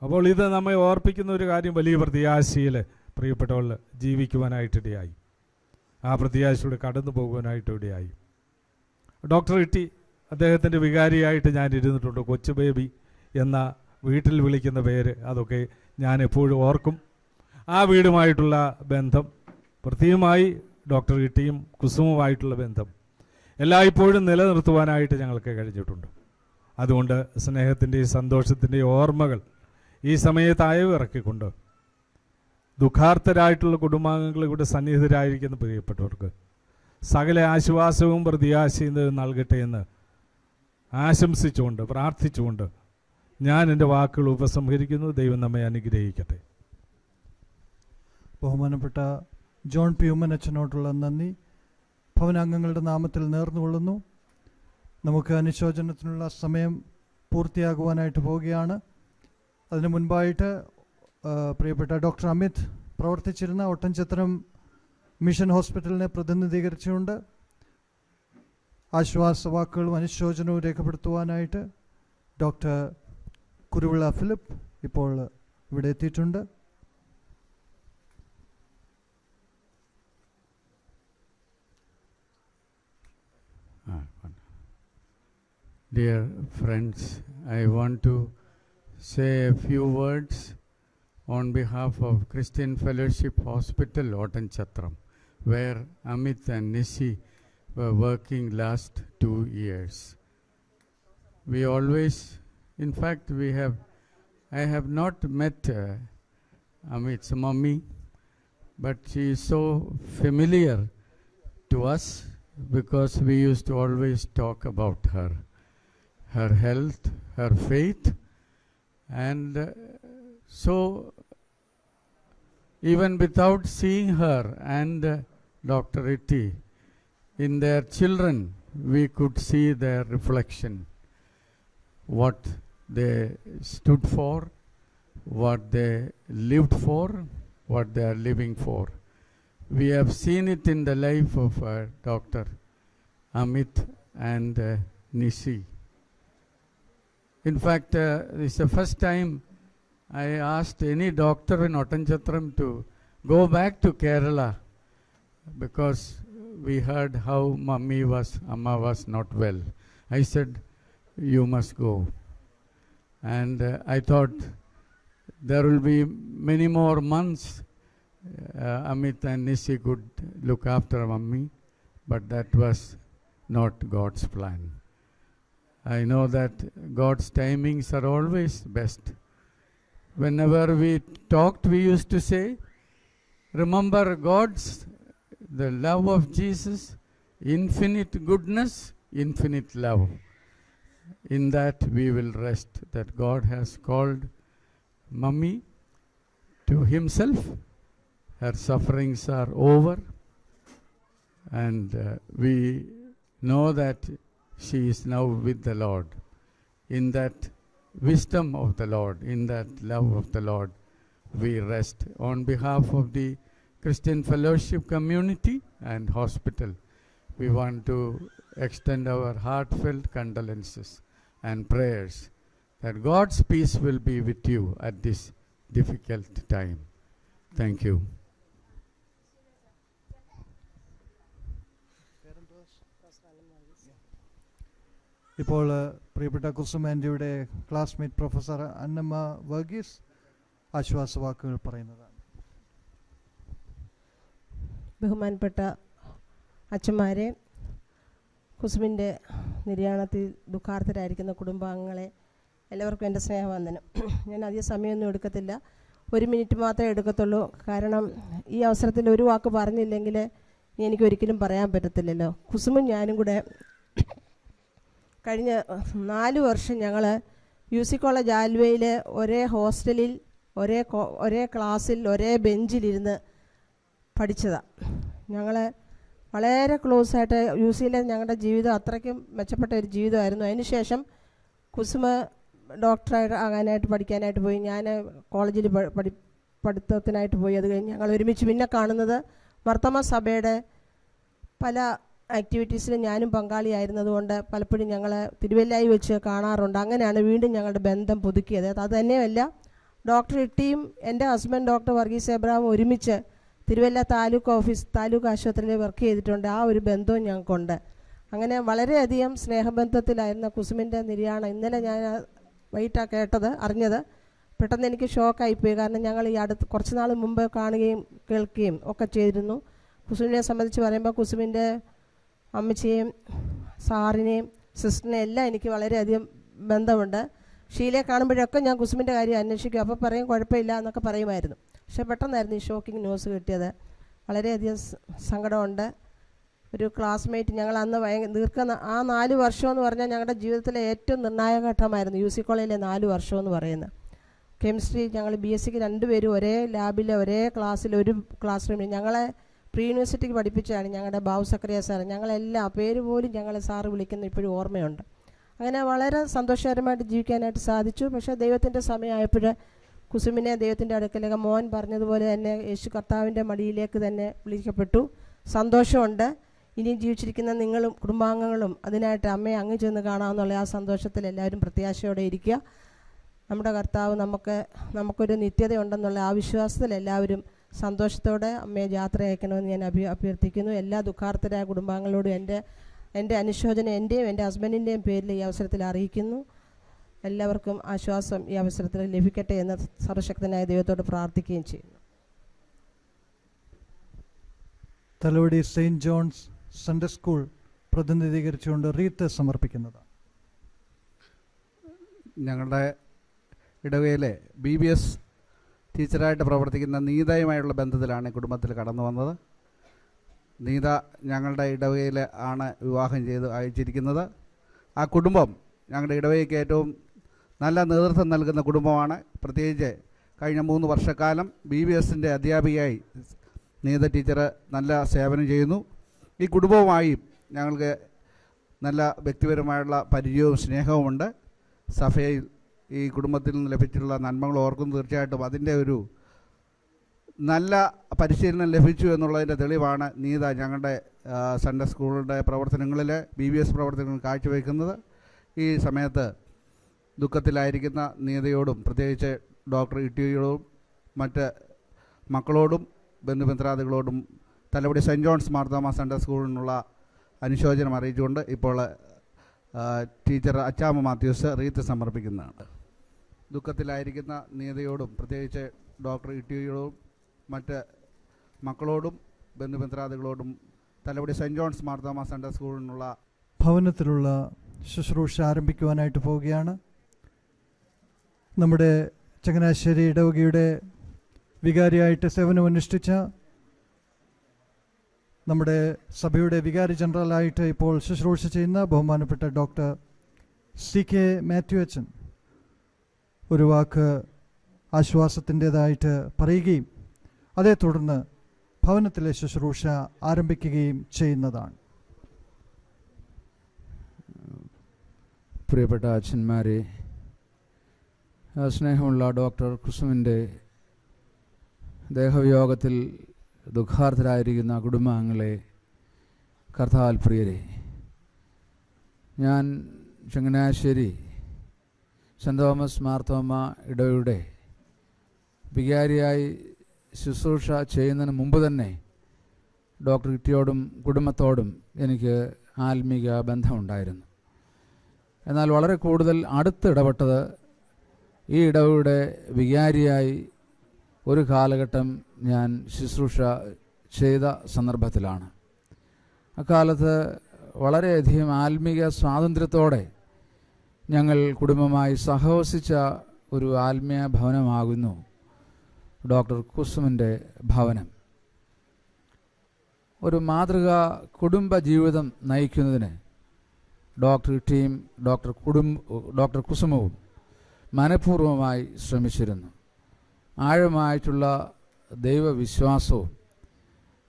അപ്പോൾ ഇത് നമ്മെ ഓർപ്പിക്കുന്ന ഒരു കാര്യം, വലിയ പ്രത്യാശയിൽ പ്രിയപ്പെട്ടവൾ ജീവിക്കുവാനായിട്ടിടയായി, ആ പ്രത്യാശയോടെ കടന്നു പോകുവാനായിട്ടിടയായി. ഡോക്ടർ ഇട്ടി അദ്ദേഹത്തിൻ്റെ വികാരിയായിട്ട് ഞാൻ ഇരുന്നിട്ടുണ്ട്. കൊച്ചു ബേബി എന്ന വീട്ടിൽ വിളിക്കുന്ന പേര്, അതൊക്കെ ഞാൻ എപ്പോഴും ഓർക്കും. ആ വീടുമായിട്ടുള്ള ബന്ധം, പ്രത്യേകമായി ഡോക്ടർ ഇട്ടിയും കുസുമുമായിട്ടുള്ള ബന്ധം എല്ലായ്പ്പോഴും നിലനിർത്തുവാനായിട്ട് ഞങ്ങൾക്ക് കഴിഞ്ഞിട്ടുണ്ട്. അതുകൊണ്ട് സ്നേഹത്തിൻ്റെയും സന്തോഷത്തിൻ്റെയും ഓർമ്മകൾ ഈ സമയത്ത് അയവിറക്കിക്കൊണ്ട് ദുഃഖാർത്ഥരായിട്ടുള്ള കുടുംബാംഗങ്ങൾ ഇവിടെ സന്നിഹിതരായിരിക്കുന്ന പ്രിയപ്പെട്ടവർക്ക് സകല ആശ്വാസവും പ്രത്യാശയും നൽകട്ടെ എന്ന് ആശംസിച്ചുകൊണ്ട് പ്രാർത്ഥിച്ചുകൊണ്ട് ഞാൻ എൻ്റെ വാക്കുകൾ ഉപസംഹരിക്കുന്നു. ദൈവം നമ്മെ അനുഗ്രഹിക്കട്ടെ. ബഹുമാനപ്പെട്ട ജോൺ പ്യൂമൻ അച്ഛനോടുള്ള നന്ദി ഭവനാംഗങ്ങളുടെ നാമത്തിൽ നേർന്നുകൊള്ളുന്നു. നമുക്ക് അനുശോചനത്തിനുള്ള സമയം പൂർത്തിയാകുവാനായിട്ട് പോവുകയാണ്. അതിനു മുൻപായിട്ട് പ്രിയപ്പെട്ട ഡോക്ടർ അമിത് പ്രവർത്തിച്ചിരുന്ന ഒട്ടൻചത്രം മിഷൻ ഹോസ്പിറ്റലിനെ പ്രതിനിധീകരിച്ചുകൊണ്ട് ആശ്വാസവാക്കുകളും അനുശോചനവും രേഖപ്പെടുത്തുവാനായിട്ട് ഡോക്ടർ കുരുവിള ഫിലിപ്പ് ഇപ്പോൾ ഇവിടെ എത്തിയിട്ടുണ്ട്. Dear friends, I want to say a few words on behalf of Christian Fellowship Hospital, Ottanchhatram, where Amit and Nisi were working last 2 years. We always, in fact, I have not met Amit's mummy, but she is so familiar to us because we used to always talk about her health, her faith, and so even without seeing her and Dr. Itti, in their children we could see their reflection, what they stood for, what they lived for, what they are living for. We have seen it in the life of Dr. Amit and Nisi. In fact, this is the first time I asked any doctor in Ottanchhatram to go back to Kerala because we heard how Amma was not well. I said, you must go. And I thought there will be many more months Amit and Nisi could look after Mummy, but that was not God's plan. I know that God's timings are always best. Whenever we talked, we used to say, remember the love of Jesus, infinite goodness, infinite love. In that we will rest, that God has called Mummy to himself. Her sufferings are over, and we know that she is now with the Lord. In that wisdom of the Lord, in that love of the Lord, we rest. On behalf of the Christian Fellowship community and hospital, we want to extend our heartfelt condolences and prayers that God's peace will be with you at this difficult time. Thank you. ഇപ്പോൾ പ്രിയപ്പെട്ട കുസുമാൻഡിയുടെ ക്ലാസ്മേറ്റ് പ്രൊഫസർ അന്നമ്മ വർഗീസ് ആശ്വാസവാക്കുകൾ പറയുന്നതാണ്. ബഹുമാനപ്പെട്ട അച്ഛന്മാരെ, കുസുമിൻ്റെ നിര്യാണത്തിൽ ദുഃഖാർത്ഥരായിരിക്കുന്ന കുടുംബാംഗങ്ങളെ എല്ലാവർക്കും എൻ്റെ സ്നേഹവന്ദനം. ഞാൻ അധികം സമയമൊന്നും എടുക്കത്തില്ല, 1 മിനിറ്റ് മാത്രമേ എടുക്കത്തുള്ളൂ. കാരണം ഈ അവസരത്തിൽ ഒരു വാക്ക് പറഞ്ഞില്ലെങ്കിൽ എനിക്ക് ഒരിക്കലും പറയാൻ പറ്റത്തില്ലല്ലോ. കുസുമും ഞാനും കൂടെ കഴിഞ്ഞ 4 വർഷം ഞങ്ങൾ UC കോളേജ് ആലുവയിൽ ഒരേ ഹോസ്റ്റലിൽ ഒരേ ക്ലാസ്സിൽ ഒരേ ബെഞ്ചിലിരുന്ന് പഠിച്ചതാണ്. ഞങ്ങൾ വളരെ ക്ലോസ് ആയിട്ട് UCയിലെ ഞങ്ങളുടെ ജീവിതം അത്രയ്ക്കും മെച്ചപ്പെട്ട ഒരു ജീവിതമായിരുന്നു. അതിനുശേഷം കുസുമ ഡോക്ടറായിട്ട് ആകാനായിട്ട് പഠിക്കാനായിട്ട് പോയി. ഞാൻ കോളേജിൽ പഠിത്തത്തിനായിട്ട് പോയി. അത് കഴിഞ്ഞ് ഞങ്ങൾ ഒരുമിച്ച് പിന്നെ കാണുന്നത് മർത്തമ സഭയുടെ പല ആക്ടിവിറ്റീസിലും ഞാനും പങ്കാളിയായിരുന്നതുകൊണ്ട് പലപ്പോഴും ഞങ്ങൾ തിരുവല്ലായി വെച്ച് കാണാറുണ്ട്. അങ്ങനെയാണ് വീണ്ടും ഞങ്ങളുടെ ബന്ധം പുതുക്കിയത്. അത് തന്നെയല്ല, ഡോക്ടർ ഇട്ടിയും എൻ്റെ ഹസ്ബൻഡ് ഡോക്ടർ വർഗീസ് എബ്രഹാം ഒരുമിച്ച് തിരുവല്ല താലൂക്ക് ആശുപത്രിയിൽ വർക്ക് ചെയ്തിട്ടുണ്ട്. ആ ഒരു ബന്ധവും ഞങ്ങൾക്കുണ്ട്. അങ്ങനെ വളരെയധികം സ്നേഹബന്ധത്തിലായിരുന്ന കുസുമിൻ്റെ നിര്യാണം ഇന്നലെ ഞാൻ വൈകിട്ടാണ് അറിഞ്ഞത്. പെട്ടെന്ന് എനിക്ക് ഷോക്കായിപ്പോയി. കാരണം ഞങ്ങൾ ഈ കുറച്ച് നാൾ മുമ്പ് കാണുകയും കേൾക്കുകയും ഒക്കെ ചെയ്തിരുന്നു. കുസുമിനെ സംബന്ധിച്ച് പറയുമ്പോൾ കുസുമിൻ്റെ അമ്മച്ചിയെയും സാറിനെയും സിസ്റ്ററിനെയും എല്ലാം എനിക്ക് വളരെയധികം ബന്ധമുണ്ട്. ഷീലയെ കാണുമ്പോഴൊക്കെ ഞാൻ കുസുമിൻ്റെ കാര്യം അന്വേഷിക്കും. അപ്പോൾ പറയും കുഴപ്പമില്ല എന്നൊക്കെ പറയുമായിരുന്നു. പക്ഷേ പെട്ടെന്നായിരുന്നു ഈ ഷോക്കിംഗ് ന്യൂസ് കിട്ടിയത്. വളരെയധികം സങ്കടമുണ്ട്. ഒരു ക്ലാസ്മേറ്റ് ഞങ്ങൾ അന്ന് ആ 4 വർഷമെന്ന് പറഞ്ഞാൽ ഞങ്ങളുടെ ജീവിതത്തിലെ ഏറ്റവും നിർണായക ഘട്ടമായിരുന്നു. UC കോളേജിലെ 4 വർഷമെന്ന് പറയുന്നത്. കെമിസ്ട്രി ഞങ്ങൾ BSCക്ക് രണ്ടുപേരും ഒരേ ലാബിൽ ഒരേ ക്ലാസ്സിൽ ഒരു ക്ലാസ് റൂമിൽ ഞങ്ങളെ പ്രീ യൂണിവേഴ്സിറ്റിക്ക് പഠിപ്പിച്ചാണ് ഞങ്ങളുടെ ബാബു സക്കറിയ സാർ. ഞങ്ങളെല്ലാം പേര് പോലും ഞങ്ങൾ സാറ് വിളിക്കുന്ന ഇപ്പോഴും ഓർമ്മയുണ്ട്. അങ്ങനെ വളരെ സന്തോഷകരമായിട്ട് ജീവിക്കാനായിട്ട് സാധിച്ചു. പക്ഷേ ദൈവത്തിൻ്റെ സമയമായപ്പോൾ കുസുമിനെ ദൈവത്തിൻ്റെ അടുക്കലേക്ക് മോൻ പറഞ്ഞതുപോലെ തന്നെ യേശു കർത്താവിൻ്റെ മടിയിലേക്ക് തന്നെ വിളിക്കപ്പെട്ടു. സന്തോഷമുണ്ട്. ഇനിയും ജീവിച്ചിരിക്കുന്ന നിങ്ങളും കുടുംബാംഗങ്ങളും അതിനായിട്ട് അമ്മയെ അങ്ങ് ചെന്ന് കാണാമെന്നുള്ള ആ സന്തോഷത്തിൽ എല്ലാവരും പ്രത്യാശയോടെ ഇരിക്കുക. നമ്മുടെ കർത്താവ് നമുക്കൊരു നിത്യതയുണ്ടെന്നുള്ള ആ വിശ്വാസത്തിൽ എല്ലാവരും സന്തോഷത്തോടെ അമ്മയെ യാത്ര അയക്കണമെന്ന് ഞാൻ അഭ്യർത്ഥിക്കുന്നു. എല്ലാ ദുഃഖാർത്തരായ കുടുംബാംഗങ്ങളോടും എൻ്റെ അനുശോചനം എൻ്റെയും എൻ്റെ ഹസ്ബൻഡിൻ്റെയും പേരിൽ ഈ അവസരത്തിൽ അറിയിക്കുന്നു. എല്ലാവർക്കും ആശ്വാസം ഈ അവസരത്തിൽ ലഭിക്കട്ടെ എന്ന് സർവശക്തനായ ദൈവത്തോട് പ്രാർത്ഥിക്കുകയും ചെയ്യുന്നു. Thalavady saint John's Sunday school പ്രതിനിധീകരിച്ചുകൊണ്ട് റീത്ത് സമർപ്പിക്കുന്നതാണ്. ഞങ്ങളുടെ ഇടവകയിലെ BBS ടീച്ചറായിട്ട് പ്രവർത്തിക്കുന്ന നീതയുമായുള്ള ബന്ധത്തിലാണ് കുടുംബത്തിൽ കടന്നു വന്നത്. നീത ഞങ്ങളുടെ ഇടവകയിൽ ആണ് വിവാഹം ചെയ്ത് അയച്ചിരിക്കുന്നത്. ആ കുടുംബം ഞങ്ങളുടെ ഇടവകയ്ക്ക് ഏറ്റവും നല്ല നേതൃത്വം നൽകുന്ന കുടുംബമാണ്. പ്രത്യേകിച്ച് കഴിഞ്ഞ 3 വർഷക്കാലം BBSൻ്റെ അധ്യാപികയായി നീത ടീച്ചർ നല്ല സേവനം ചെയ്യുന്നു. ഈ കുടുംബവുമായി ഞങ്ങൾക്ക് നല്ല വ്യക്തിപരമായുള്ള പരിചയവും സ്നേഹവുമുണ്ട്. സഭയിൽ ഈ കുടുംബത്തിൽ നിന്ന് ലഭിച്ചിട്ടുള്ള നന്മകൾ ഓർക്കുന്നു. തീർച്ചയായിട്ടും അതിൻ്റെ ഒരു നല്ല പരിശീലനം ലഭിച്ചു എന്നുള്ളതിൻ്റെ തെളിവാണ് നീത ഞങ്ങളുടെ സൺഡേ സ്കൂളുടെ പ്രവർത്തനങ്ങളിൽ BBS പ്രവർത്തനങ്ങൾ കാഴ്ചവെക്കുന്നത്. ഈ സമയത്ത് ദുഃഖത്തിലായിരിക്കുന്ന നീതയോടും പ്രത്യേകിച്ച് ഡോക്ടർ ഇട്ടിയോടും മറ്റ് മക്കളോടും ബന്ധുമിത്രാദികളോടും Thalavady saint John's Marthoma Sunday സ്കൂളിൽ നിന്നുള്ള അനുശോചനം അറിയിച്ചുകൊണ്ട് ഇപ്പോൾ ടീച്ചർ അച്ചാമ്മ മാത്യൂസ് റീത്ത് സമർപ്പിക്കുന്നതാണ്. ദുഃഖത്തിലായിരിക്കുന്ന നീതയോടും പ്രത്യേകിച്ച് ഡോക്ടർ ഇട്ടിയോടും മറ്റ് മക്കളോടും ബന്ധുമിത്രാദികളോടും Thalavady saint John's Marthoma Sunday സ്കൂളിൽ നിന്നുള്ള ഭവനത്തിലുള്ള ശുശ്രൂഷ ആരംഭിക്കുവാനായിട്ട് പോവുകയാണ്. നമ്മുടെ ചങ്ങനാശ്ശേരി ഇടവകയുടെ വികാരിയായിട്ട് സേവനമനുഷ്ഠിച്ച നമ്മുടെ സഭയുടെ വികാരി ജനറലായിട്ട് ഇപ്പോൾ ശുശ്രൂഷ ചെയ്യുന്ന ബഹുമാനപ്പെട്ട ഡോക്ടർ CK മാത്യു അച്ഛൻ ഒരു വാക്ക് ആശ്വാസത്തിൻ്റേതായിട്ട് പറയുകയും അതേ തുടർന്ന് ഭവനത്തിലെ ശുശ്രൂഷ ആരംഭിക്കുകയും ചെയ്യുന്നതാണ്. പ്രിയപ്പെട്ട അച്ഛന്മാരെ, സ്നേഹമുള്ള ഡോക്ടർ കുസുമിൻ്റെ ദേഹവിയോഗത്തിൽ ദുഃഖാർത്തരായിരിക്കുന്ന കുടുംബാംഗങ്ങളെ, കർത്താൽ പ്രിയരെ, ഞാൻ ചങ്ങനാശ്ശേരി സെൻറ്റ് തോമസ് മാർത്തോമ ഇടവയുടെ വികാരിയായി ശുശ്രൂഷ ചെയ്യുന്നതിന് മുമ്പ് തന്നെ ഡോക്ടർ ഇട്ടിയോടും കുടുംബത്തോടും എനിക്ക് ആത്മീക ബന്ധമുണ്ടായിരുന്നു. എന്നാൽ വളരെ കൂടുതൽ അടുത്തിടപെട്ടത് ഈ ഇടവയുടെ വികാരിയായി ഒരു കാലഘട്ടം ഞാൻ ശുശ്രൂഷ ചെയ്ത സന്ദർഭത്തിലാണ്. അക്കാലത്ത് വളരെയധികം ആത്മീക സ്വാതന്ത്ര്യത്തോടെ ഞങ്ങൾ കുടുംബമായി സഹവസിച്ച ഒരു ആത്മീയ ഭവനമാകുന്നു ഡോക്ടർ കുസുമിൻ്റെ ഭവനം. ഒരു മാതൃകാ കുടുംബ ജീവിതം നയിക്കുന്നതിന് ഡോക്ടർ ഇട്ടിയും ഡോക്ടർ കുസുമവും മനഃപൂർവ്വമായി ശ്രമിച്ചിരുന്നു. ആഴമായിട്ടുള്ള ദൈവവിശ്വാസവും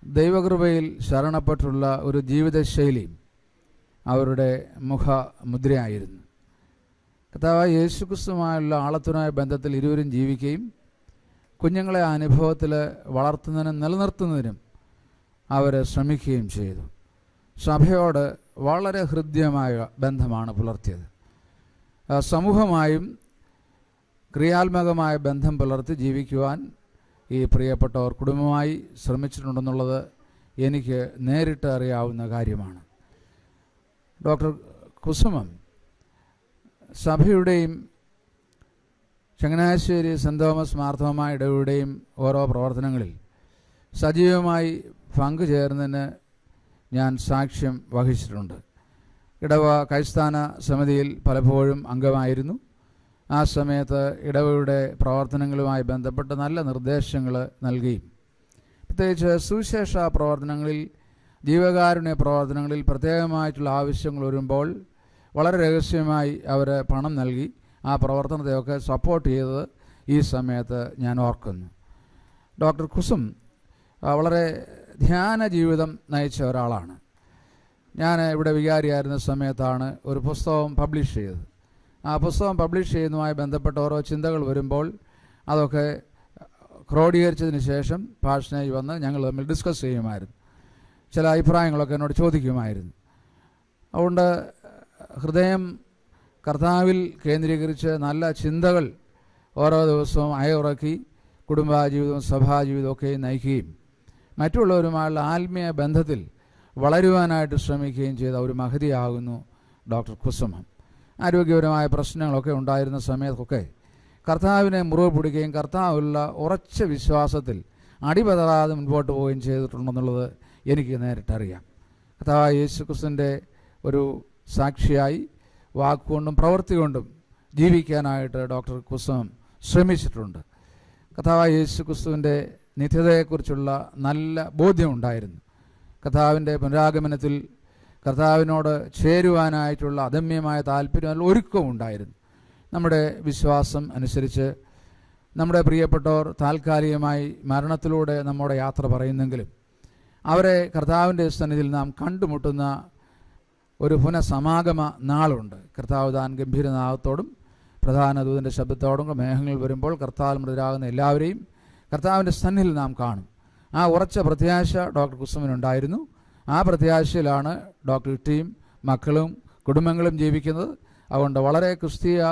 ദൈവകൃപയിൽ ശരണപ്പെട്ടുള്ള ഒരു ജീവിതശൈലിയും അവരുടെ മുഖമുദ്രയായിരുന്നു. കർത്താവായ യേശുക്രിസ്തുവുമായുള്ള ആളത്തുനായ ബന്ധത്തിൽ ഇരുവരും ജീവിക്കുകയും കുഞ്ഞുങ്ങളെ ആ അനുഭവത്തിൽ വളർത്തുന്നതിനും നിലനിർത്തുന്നതിനും അവർ ശ്രമിക്കുകയും ചെയ്തു. സഭയോട് വളരെ ഹൃദ്യമായ ബന്ധമാണ് പുലർത്തിയത്. സമൂഹമായും ക്രിയാത്മകമായ ബന്ധം പുലർത്തി ജീവിക്കുവാൻ ഈ പ്രിയപ്പെട്ടവർ കുടുംബമായി ശ്രമിച്ചിട്ടുണ്ടെന്നുള്ളത് എനിക്ക് നേരിട്ട് അറിയാവുന്ന കാര്യമാണ്. ഡോക്ടർ കുസുമം സഭയുടെയും ചങ്ങനാശ്ശേരി സെൻറ് തോമസ് മാർത്തോമാ ഇടവയുടെയും ഓരോ പ്രവർത്തനങ്ങളിൽ സജീവമായി പങ്കുചേർന്നതിന് ഞാൻ സാക്ഷ്യം വഹിച്ചിട്ടുണ്ട്. ഇടവ കൈസ്ഥാന സമിതിയിൽ പലപ്പോഴും അംഗമായിരുന്നു. ആ സമയത്ത് ഇടവയുടെ പ്രവർത്തനങ്ങളുമായി ബന്ധപ്പെട്ട് നല്ല നിർദ്ദേശങ്ങൾ നൽകുകയും പ്രത്യേകിച്ച് സുവിശേഷ പ്രവർത്തനങ്ങളിൽ, ജീവകാരുണ്യ പ്രവർത്തനങ്ങളിൽ പ്രത്യേകമായിട്ടുള്ള ആവശ്യങ്ങൾ വരുമ്പോൾ വളരെ രഹസ്യമായി അവർ പണം നൽകി ആ പ്രവർത്തനത്തെയൊക്കെ സപ്പോർട്ട് ചെയ്തത് ഈ സമയത്ത് ഞാൻ ഓർക്കുന്നു. ഡോക്ടർ കുസും വളരെ ധ്യാന ജീവിതം നയിച്ച ഒരാളാണ്. ഞാൻ ഇവിടെ വികാരിയായിരുന്ന സമയത്താണ് ഒരു പുസ്തകം പബ്ലിഷ് ചെയ്തത്. ആ പുസ്തകം പബ്ലിഷ് ചെയ്യുന്നതുമായി ബന്ധപ്പെട്ട ഓരോ ചിന്തകൾ വരുമ്പോൾ അതൊക്കെ ക്രോഡീകരിച്ചതിന് ശേഷം പാഷനായി വന്ന് ഞങ്ങൾ തമ്മിൽ ഡിസ്കസ് ചെയ്യുമായിരുന്നു. ചില അഭിപ്രായങ്ങളൊക്കെ എന്നോട് ചോദിക്കുമായിരുന്നു. അതുകൊണ്ട് ഹൃദയം കർത്താവിൽ കേന്ദ്രീകരിച്ച് നല്ല ചിന്തകൾ ഓരോ ദിവസവും അയവിറക്കി കുടുംബജീവിതവും സഭാജീവിതമൊക്കെ നയിക്കുകയും മറ്റുള്ളവരുമായുള്ള ആത്മീയ ബന്ധത്തിൽ വളരുവാനായിട്ട് ശ്രമിക്കുകയും ചെയ്ത ഒരു മഹതിയാകുന്നു ഡോക്ടർ കുസുമം. ആരോഗ്യപരമായ പ്രശ്നങ്ങളൊക്കെ ഉണ്ടായിരുന്ന സമയത്തൊക്കെ കർത്താവിനെ മുറുകെ പിടിക്കുകയും കർത്താവിലുള്ള ഉറച്ച വിശ്വാസത്തിൽ അടിപതറാതെ മുൻപോട്ട് പോവുകയും ചെയ്തിട്ടുണ്ടെന്നുള്ളത് എനിക്ക് നേരിട്ടറിയാം. കർത്താവായ യേശുക്രിസ്തുവിൻ്റെ ഒരു സാക്ഷിയായി വാക്കുകൊണ്ടും പ്രവൃത്തി കൊണ്ടും ജീവിക്കാനായിട്ട് ഡോക്ടർ കുസുമം ശ്രമിച്ചിട്ടുണ്ട്. കർത്താവായ യേശുക്രിസ്തുവിൻ്റെ നിത്യതയെക്കുറിച്ചുള്ള നല്ല ബോധ്യമുണ്ടായിരുന്നു. കർത്താവിൻ്റെ പുനരാഗമനത്തിൽ കർത്താവിനോട് ചേരുവാനായിട്ടുള്ള അദമ്യമായ താല്പര്യം, ഒരുക്കവും ഉണ്ടായിരുന്നു. നമ്മുടെ വിശ്വാസം അനുസരിച്ച് നമ്മുടെ പ്രിയപ്പെട്ടവർ താൽക്കാലികമായി മരണത്തിലൂടെ നമ്മുടെ യാത്ര പറയുന്നെങ്കിലും അവരെ കർത്താവിൻ്റെ സന്നിധിയിൽ നാം കണ്ടുമുട്ടുന്ന ഒരു പുനഃസമാഗമ നാളുണ്ട്. കർത്താവ് താൻ ഗംഭീരനാഥത്തോടും പ്രധാന ദൂതൻ്റെ ശബ്ദത്തോടും മേഘങ്ങൾ വരുമ്പോൾ കർത്താവ് മൃതരാകുന്ന എല്ലാവരെയും കർത്താവിൻ്റെ സന്നിധിയിൽ നാം കാണും. ആ ഉറച്ച പ്രത്യാശ ഡോക്ടർ കുസുമനുണ്ടായിരുന്നു. ആ പ്രത്യാശയിലാണ് ഡോക്ടർ ഇട്ടിയും മക്കളും കുടുംബങ്ങളും ജീവിക്കുന്നത്. അതുകൊണ്ട് വളരെ ക്രിസ്തീയ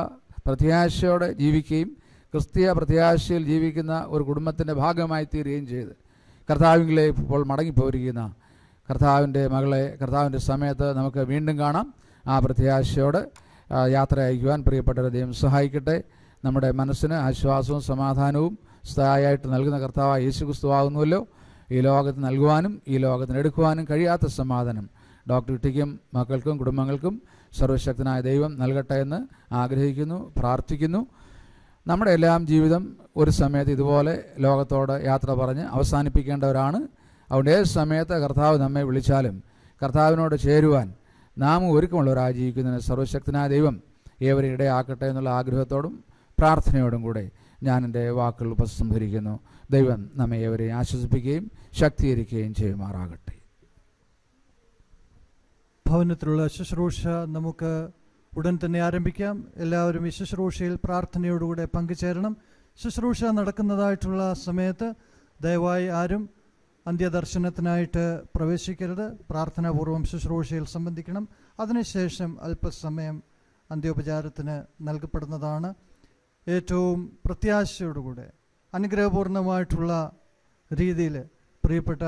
പ്രത്യാശയോടെ ജീവിക്കുകയും ക്രിസ്തീയ പ്രത്യാശയിൽ ജീവിക്കുന്ന ഒരു കുടുംബത്തിൻ്റെ ഭാഗമായി തീരുകയും ചെയ്ത് കർത്താവിലേക്ക് ഇപ്പോൾ മടങ്ങിപ്പോയിരിക്കുന്ന കർത്താവിൻ്റെ മകളെ കർത്താവിൻ്റെ സമയത്ത് നമുക്ക് വീണ്ടും കാണാം. ആ പ്രത്യാശയോടെ യാത്ര അയക്കുവാൻ പ്രിയപ്പെട്ടവരെ ദൈവം സഹായിക്കട്ടെ. നമ്മുടെ മനസ്സിന് ആശ്വാസവും സമാധാനവും സ്ഥായിയായിട്ട് നൽകുന്ന കർത്താവായ യേശുക്രിസ്തു ആകുന്നുവല്ലോ. ഈ ലോകത്ത് നൽകുവാനും ഈ ലോകത്തിന് എടുക്കുവാനും കഴിയാത്ത സമാധാനം ഡോക്ടർ ഇട്ടിക്കും മക്കൾക്കും കുടുംബങ്ങൾക്കും സർവശക്തനായ ദൈവം നൽകട്ടെ എന്ന് ആഗ്രഹിക്കുന്നു, പ്രാർത്ഥിക്കുന്നു. നമ്മുടെ എല്ലാം ജീവിതം ഒരു സമയത്ത് ഇതുപോലെ ലോകത്തോട് യാത്ര പറഞ്ഞ് അവസാനിപ്പിക്കേണ്ടവരാണ്. അതുകൊണ്ട് ഏത് സമയത്ത് കർത്താവ് നമ്മെ വിളിച്ചാലും കർത്താവിനോട് ചേരുവാൻ നാം ഒരുക്കമുള്ളവരായി ജീവിക്കുന്നതിന് സർവശക്തനായ ദൈവം ഏവരെ ഇടയാക്കട്ടെ എന്നുള്ള ആഗ്രഹത്തോടും പ്രാർത്ഥനയോടും കൂടെ ഞാൻ എൻ്റെ വാക്കുകൾ ഉപസംഹരിക്കുന്നു. ദൈവം നമ്മെ ഏവരെയും ആശ്വസിപ്പിക്കുകയും ശക്തീകരിക്കുകയും ചെയ്യുമാറാകട്ടെ. ഭവനത്തിലുള്ള ശുശ്രൂഷ നമുക്ക് ഉടൻ തന്നെ ആരംഭിക്കാം. എല്ലാവരും ഈ ശുശ്രൂഷയിൽ പ്രാർത്ഥനയോടുകൂടെ പങ്കുചേരണം. ശുശ്രൂഷ നടക്കുന്നതായിട്ടുള്ള സമയത്ത് ദയവായി ആരും അന്ത്യദർശനത്തിനായിട്ട് പ്രവേശിക്കരുത്. പ്രാർത്ഥനാപൂർവം ശുശ്രൂഷയിൽ സംബന്ധിക്കണം. അതിനുശേഷം അല്പസമയം അന്ത്യോപചാരത്തിന് നൽകപ്പെടുന്നതാണ്. ഏറ്റവും പ്രത്യാശയോടുകൂടെ അനുഗ്രഹപൂർണമായിട്ടുള്ള രീതിയിൽ പ്രിയപ്പെട്ട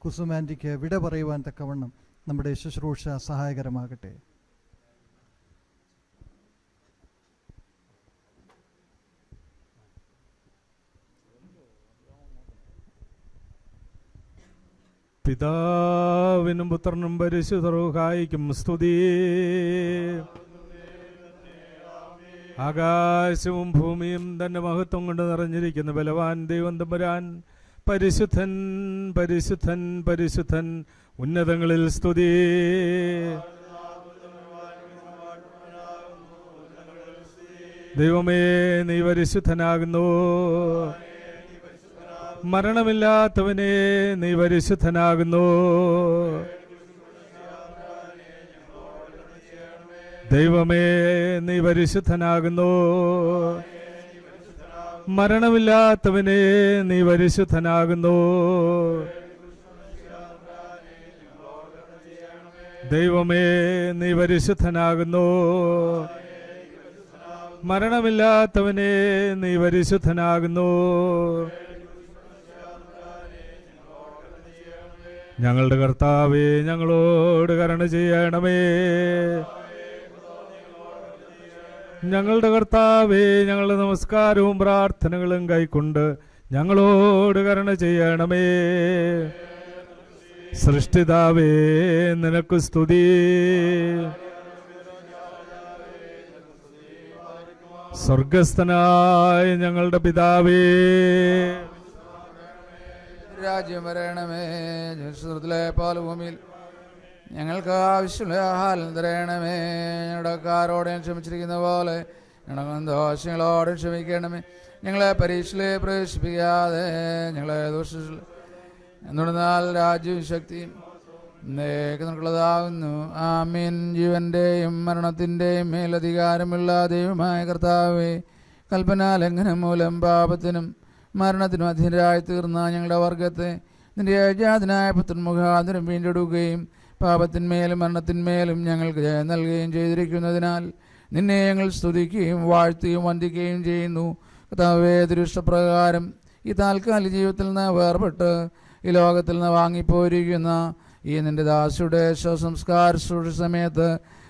കുസുമാൻറ്റിക്ക് വിട പറയുവാൻ തക്കവണ്ണം നമ്മുടെ ശുശ്രൂഷ സഹായകരമാകട്ടെ. പിതാവിനും പുത്രനും പരിശുദ്ധ റൂഹായിക്കും സ്തുതി. ആകാശവും ഭൂമിയും തന്റെ മഹത്വം കൊണ്ട് നിറഞ്ഞിരിക്കുന്ന ബലവാൻ ദൈവം തമ്പുരാൻ പരിശുദ്ധൻ പരിശുദ്ധൻ പരിശുദ്ധൻ ഉന്നതങ്ങളിൽ സ്തുതി. ദൈവമേ നീ പരിശുദ്ധനാകുന്നു. മരണമില്ലാത്തവനെ നീ പരിശുദ്ധനാകുന്നു. ദൈവമേ നീ പരിശുദ്ധനാകുന്നു. മരണമില്ലാത്തവനെ നീ പരിശുദ്ധനാകുന്നു. ദൈവമേ നീ പരിശുദ്ധനാകുന്നു. മരണമില്ലാത്തവനെ നീ പരിശുദ്ധനാകുന്നു. ഞങ്ങളുടെ കർത്താവേ ഞങ്ങളോട് കരുണ ചെയ്യണമേ. ഞങ്ങളുടെ കർത്താവേ ഞങ്ങളുടെ നമസ്കാരവും പ്രാർത്ഥനകളും കൈക്കൊണ്ട് ഞങ്ങളോട് കരുണ ചെയ്യണമേ. സൃഷ്ടിതാവേ നിനക്ക് സ്തുതി. സ്വർഗസ്ഥനായ ഞങ്ങളുടെ പിതാവേ, രാജ്യം വരണമേ. സ്വർഗ്ഗത്തിലെ പോലെ ഭൂമിയിൽ ഞങ്ങൾക്ക് ആവശ്യമുള്ള ആഹാരം തരണമേ. ഞങ്ങളുടെ കാരോടെ ക്ഷമിച്ചിരിക്കുന്ന പോലെ ഞങ്ങളുടെ ദോഷങ്ങളോട് ക്ഷമിക്കണമേ. ഞങ്ങളെ പരീക്ഷയിലെ പ്രവേശിപ്പിക്കാതെ ഞങ്ങളെ ദോഷ എന്നാൽ രാജ്യവും ശക്തിയും നിനക്കുള്ളതാകുന്നു. ആമീൻ. ജീവന്റെയും മരണത്തിന്റെയും മേലധികാരമുള്ള ദൈവമായ കർത്താവേ, കൽപ്പനാ ലംഘനം മൂലം പാപത്തിനും മരണത്തിനും അധീനരായി തീർന്ന ഞങ്ങളുടെ വർഗത്തെ നിന്റെ ഏജാതനായ പുത്രൻ മുഖാന്തരം വീണ്ടെടുക്കുകയും പാപത്തിന്മേലും മരണത്തിന്മേലും ഞങ്ങൾക്ക് ജയം നൽകുകയും ചെയ്തിരിക്കുന്നതിനാൽ നിന്നെ ഞങ്ങൾ സ്തുതിക്കുകയും വാഴ്ത്തുകയും വന്ദിക്കുകയും ചെയ്യുന്നു. കർത്താവേ, തിരുഷ്ടപ്രകാരം ഈ താൽക്കാലിക ജീവിതത്തിൽ നിന്ന് വേർപെട്ട് ഈ ലോകത്തിൽ നിന്ന് വാങ്ങിപ്പോയിരിക്കുന്ന ഈ നിന്റെ ദാസിയുടെ ശവസംസ്കാര സമയത്ത്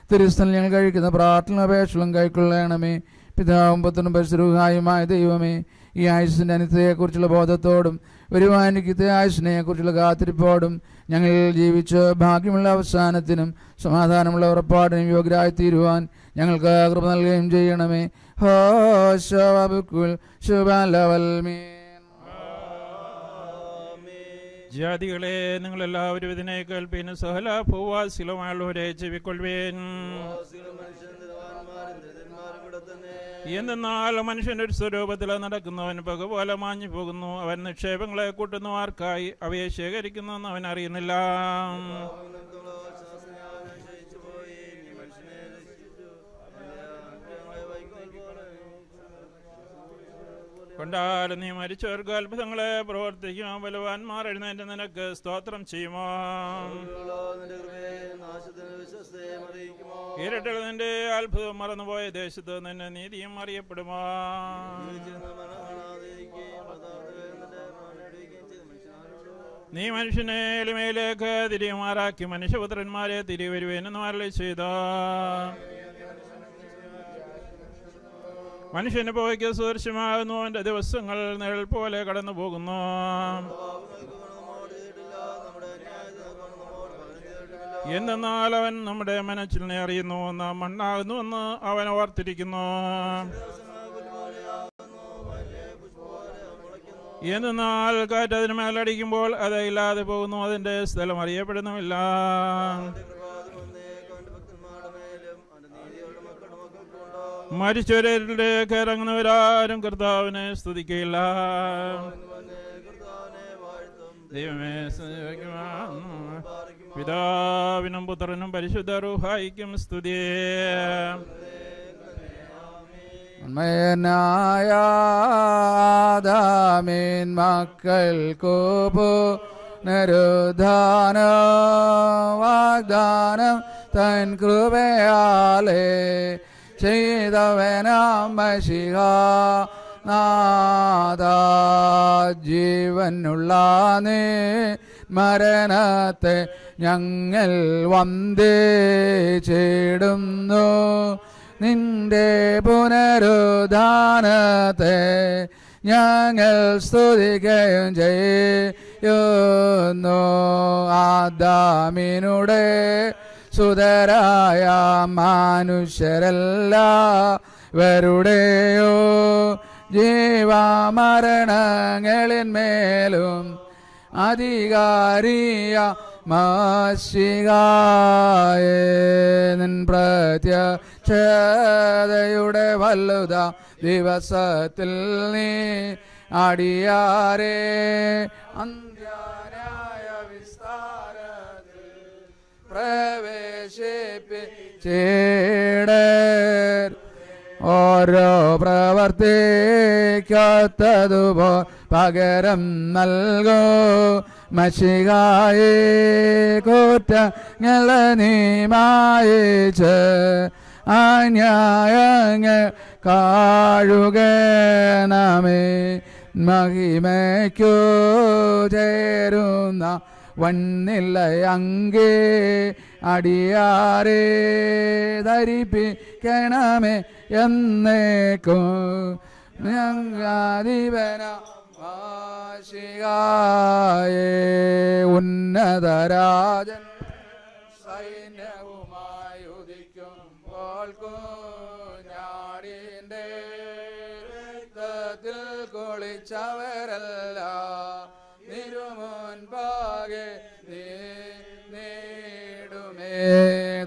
തിരുസ്ഥലം ഞങ്ങൾ കഴിക്കുന്ന പ്രാർത്ഥന അപേക്ഷകളും കൈക്കൊള്ളണമേ. പിതാവും പുത്രനും പരിശുദ്ധരുമായ ദൈവമേ, ഈ ആയുസ്സിൻ്റെ അനിത്യതയെക്കുറിച്ചുള്ള ബോധത്തോടും വരുവാനിക്കത്തെ ആയുസ്സിനെക്കുറിച്ചുള്ള കാത്തിരിപ്പോടും ഞങ്ങൾ ജീവിച്ച് ഭാഗ്യമുള്ള അവസാനത്തിനും സമാധാനമുള്ള ഉറപ്പാടിനും യോഗ്യരായി തീരുവാൻ ഞങ്ങൾക്ക് കൃപ നൽകുകയും ചെയ്യണമേ. ജാതികളെ നിങ്ങളെല്ലാവരും ഇതിനെ കേൾപ്പീൻ. സഹല ഭൂവാസികളുമായുള്ളവരെ ചെവിക്കൊള്ളുവേൻ. എന്നാൽ മനുഷ്യന്റെ ഒരു സ്വരൂപത്തിൽ നടക്കുന്നവൻ പക പോലെ മാഞ്ഞു പോകുന്നു. അവൻ നിക്ഷേപങ്ങളെ കൂട്ടുന്നു ആർക്കായി, അവയെ ശേഖരിക്കുന്നുവെന്ന് അവൻ അറിയുന്നില്ല. കൊണ്ടാലും നീ മരിച്ചവർക്ക് അത്ഭുതങ്ങളെ പ്രവർത്തിക്കുമോ? ബലവാന്മാർ എഴുന്നേറ്റ് നിനക്ക് സ്തോത്രം ചെയ്യുമോ? ഇരട്ടകൾ നിന്റെ അത്ഭുതം മറന്നുപോയ ദേശത്ത് നിന്റെ നീതിയും അറിയപ്പെടുമോ? നീ മനുഷ്യനെ എളിമയിലേക്ക് തിരിയുമാറാക്കി മനുഷ്യപുത്രന്മാരെ തിരിവരുവേനെന്ന് അരുളി ചെയ്തു. മനുഷ്യന് പോയ്ക്ക് സുദർശമാകുന്നു. അവന്റെ ദിവസങ്ങൾ നിഴൽ പോലെ കടന്നു പോകുന്നു. എന്നാൽ അവൻ നമ്മുടെ മനസ്സിനെ അറിയുന്നു. നാം മണ്ണാകുന്നുവെന്ന് അവൻ ഓർത്തിരിക്കുന്നു. എന്നാൽ കാറ്റ് അതിന് മേലടിക്കുമ്പോൾ അത് ഇല്ലാതെ പോകുന്നു. അതിന്റെ സ്ഥലം അറിയപ്പെടുന്നുമില്ല. മരിച്ചവരിലേക്ക് ഇറങ്ങുന്നവരാരും കർത്താവിനെ സ്തുതിക്കുകയില്ല. ദൈവമേ, പിതാവിനും പുത്രനും പരിശുദ്ധ റൂഹായിക്കും സ്തുതി. ആദാമിൻ മക്കൾക്കു പുനരുദ്ധാന വാഗ്ദാനം തൻ കൃപയാലേ ചെയ്തവനാം മശിഹ നാഥ. ജീവനുള്ള നീ മരണത്തെ ഞങ്ങൾ വന്ദിച്ചിടുന്നു. നിന്റെ പുനരുദ്ധാനത്തെ ഞങ്ങൾ സ്തുതിക്കുകയും ചെയ്യുന്നു. ആദാമിനുടെ സുതരായ മനുഷ്യരെല്ലാവരുടെയോ ജീവമരണങ്ങളിന്മേലും അധികാരിയ മാശികായേ നിൻ പ്രത്യക്ഷതയുടെ വലുത ദിവസത്തിൽ നീ അടിയാരേ അന്ത്യാനായ വിസ്താരത്തിൽ പ്രവേശിപ്പിച്ചേടർ ഓരോ പ്രവർത്തിക്കത്തതുപോ പകരം നൽകോ മശികായേ കുറ്റങ്ങളെ നീ മായിച്ച് അന്യായങ്ങൾ കാഴുകണമേ മഹിമയ്ക്കു ചേരുന്ന വണ്ണില്ലയങ്കേ അടിയാരേ ധരിപ്പിക്കണമേ എന്നേക്കും ഞങ്ങാധിപന വാശികായേ ഉന്നതരാജൻ സൈന്യവുമായി ഉദിക്കുമ്പോൾ കുഞ്ഞാടിൻ്റെ രക്തത്തിൽ കുളിച്ചവരല്ല നിരുമുൻപാകെ നേടുമേ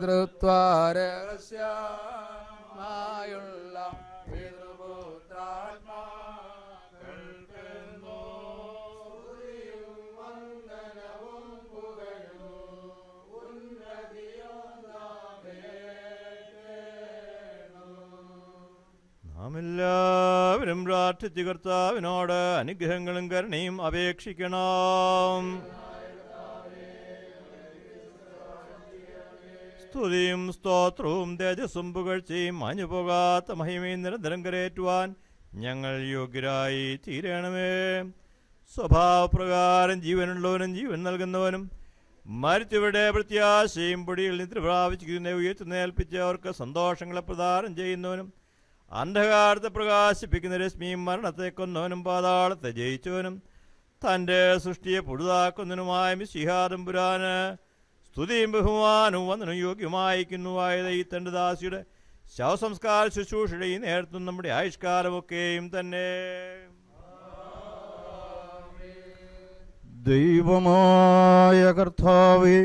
ധൃത്വാരഹസ്യമായുള്ള നാം എല്ലാവരും പ്രാർത്ഥിച്ച് കർത്താവിനോട് അനുഗ്രഹങ്ങളും കരുണയും അപേക്ഷിക്കണം. സ്തുതിയും സ്തോത്രവും തേജസ്സും പുകഴ്ചയും മാഞ്ഞുപോകാത്ത മഹിമയും നിരന്തരം കരേറ്റുവാൻ ഞങ്ങൾ യോഗ്യരായി തീരണമേ. സ്വഭാവപ്രകാരം ജീവനുള്ളവനും ജീവൻ നൽകുന്നവനും മരിച്ചവരുടെ പ്രത്യാശയും പൊടിയിൽ നിദ്ര പ്രാപിച്ചിരിക്കുന്ന ഉയർത്തുന്നേൽപ്പിച്ച് അവർക്ക് സന്തോഷങ്ങളെ പ്രദാനം ചെയ്യുന്നവനും അന്ധകാരത്തെ പ്രകാശിപ്പിക്കുന്ന രശ്മിയും മരണത്തെ കൊന്നവനും പാതാളത്തെ ജയിച്ചവനും തൻ്റെ സൃഷ്ടിയെ പുതുതാക്കുന്നതിനുമായ മിശിഹാതമ്പുരാന് സ്തുതിയും ബഹുമാനവും വന്ദനവും യോഗ്യമായിരിക്കുന്നുവായത് ഈ തൻ്റെ ദാസിയുടെ ശവസംസ്കാര ശുശ്രൂഷയുടെ ഈ നേരത്തും നമ്മുടെ ആയുഷ്കാലമൊക്കെയും തന്നെ. ദൈവമായ കർത്താവേ,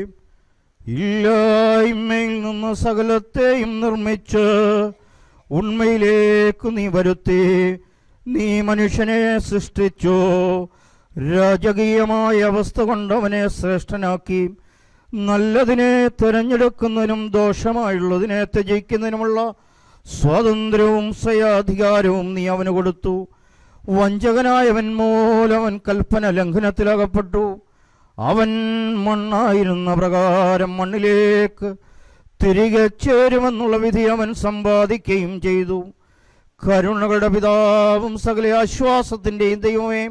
ഇല്ലായ്മയിൽ നിന്ന് സകലത്തെയും നിർമ്മിച്ച് ഉണ്മയിലേക്ക് നീ വരുത്തി നീ മനുഷ്യനെ സൃഷ്ടിച്ചു. രാജകീയമായ അവസ്ഥ കൊണ്ടവനെ ശ്രേഷ്ഠനാക്കി നല്ലതിനെ തിരഞ്ഞെടുക്കുന്നതിനും ദോഷമായുള്ളതിനെ ത്യജിക്കുന്നതിനുമുള്ള സ്വാതന്ത്ര്യവും സ്വയാധികാരവും നീ അവന് കൊടുത്തു. വഞ്ചകനായവൻ മൂലം അവൻ കൽപ്പന ലംഘനത്തിലകപ്പെട്ടു. അവൻ മണ്ണായിരുന്ന പ്രകാരം മണ്ണിലേക്ക് തിരികെ ചേരുമെന്നുള്ള വിധി അവൻ സമ്പാദിക്കുകയും ചെയ്തു. കരുണകളുടെ പിതാവും സകല ആശ്വാസത്തിൻ്റെയും ദൈവമേ,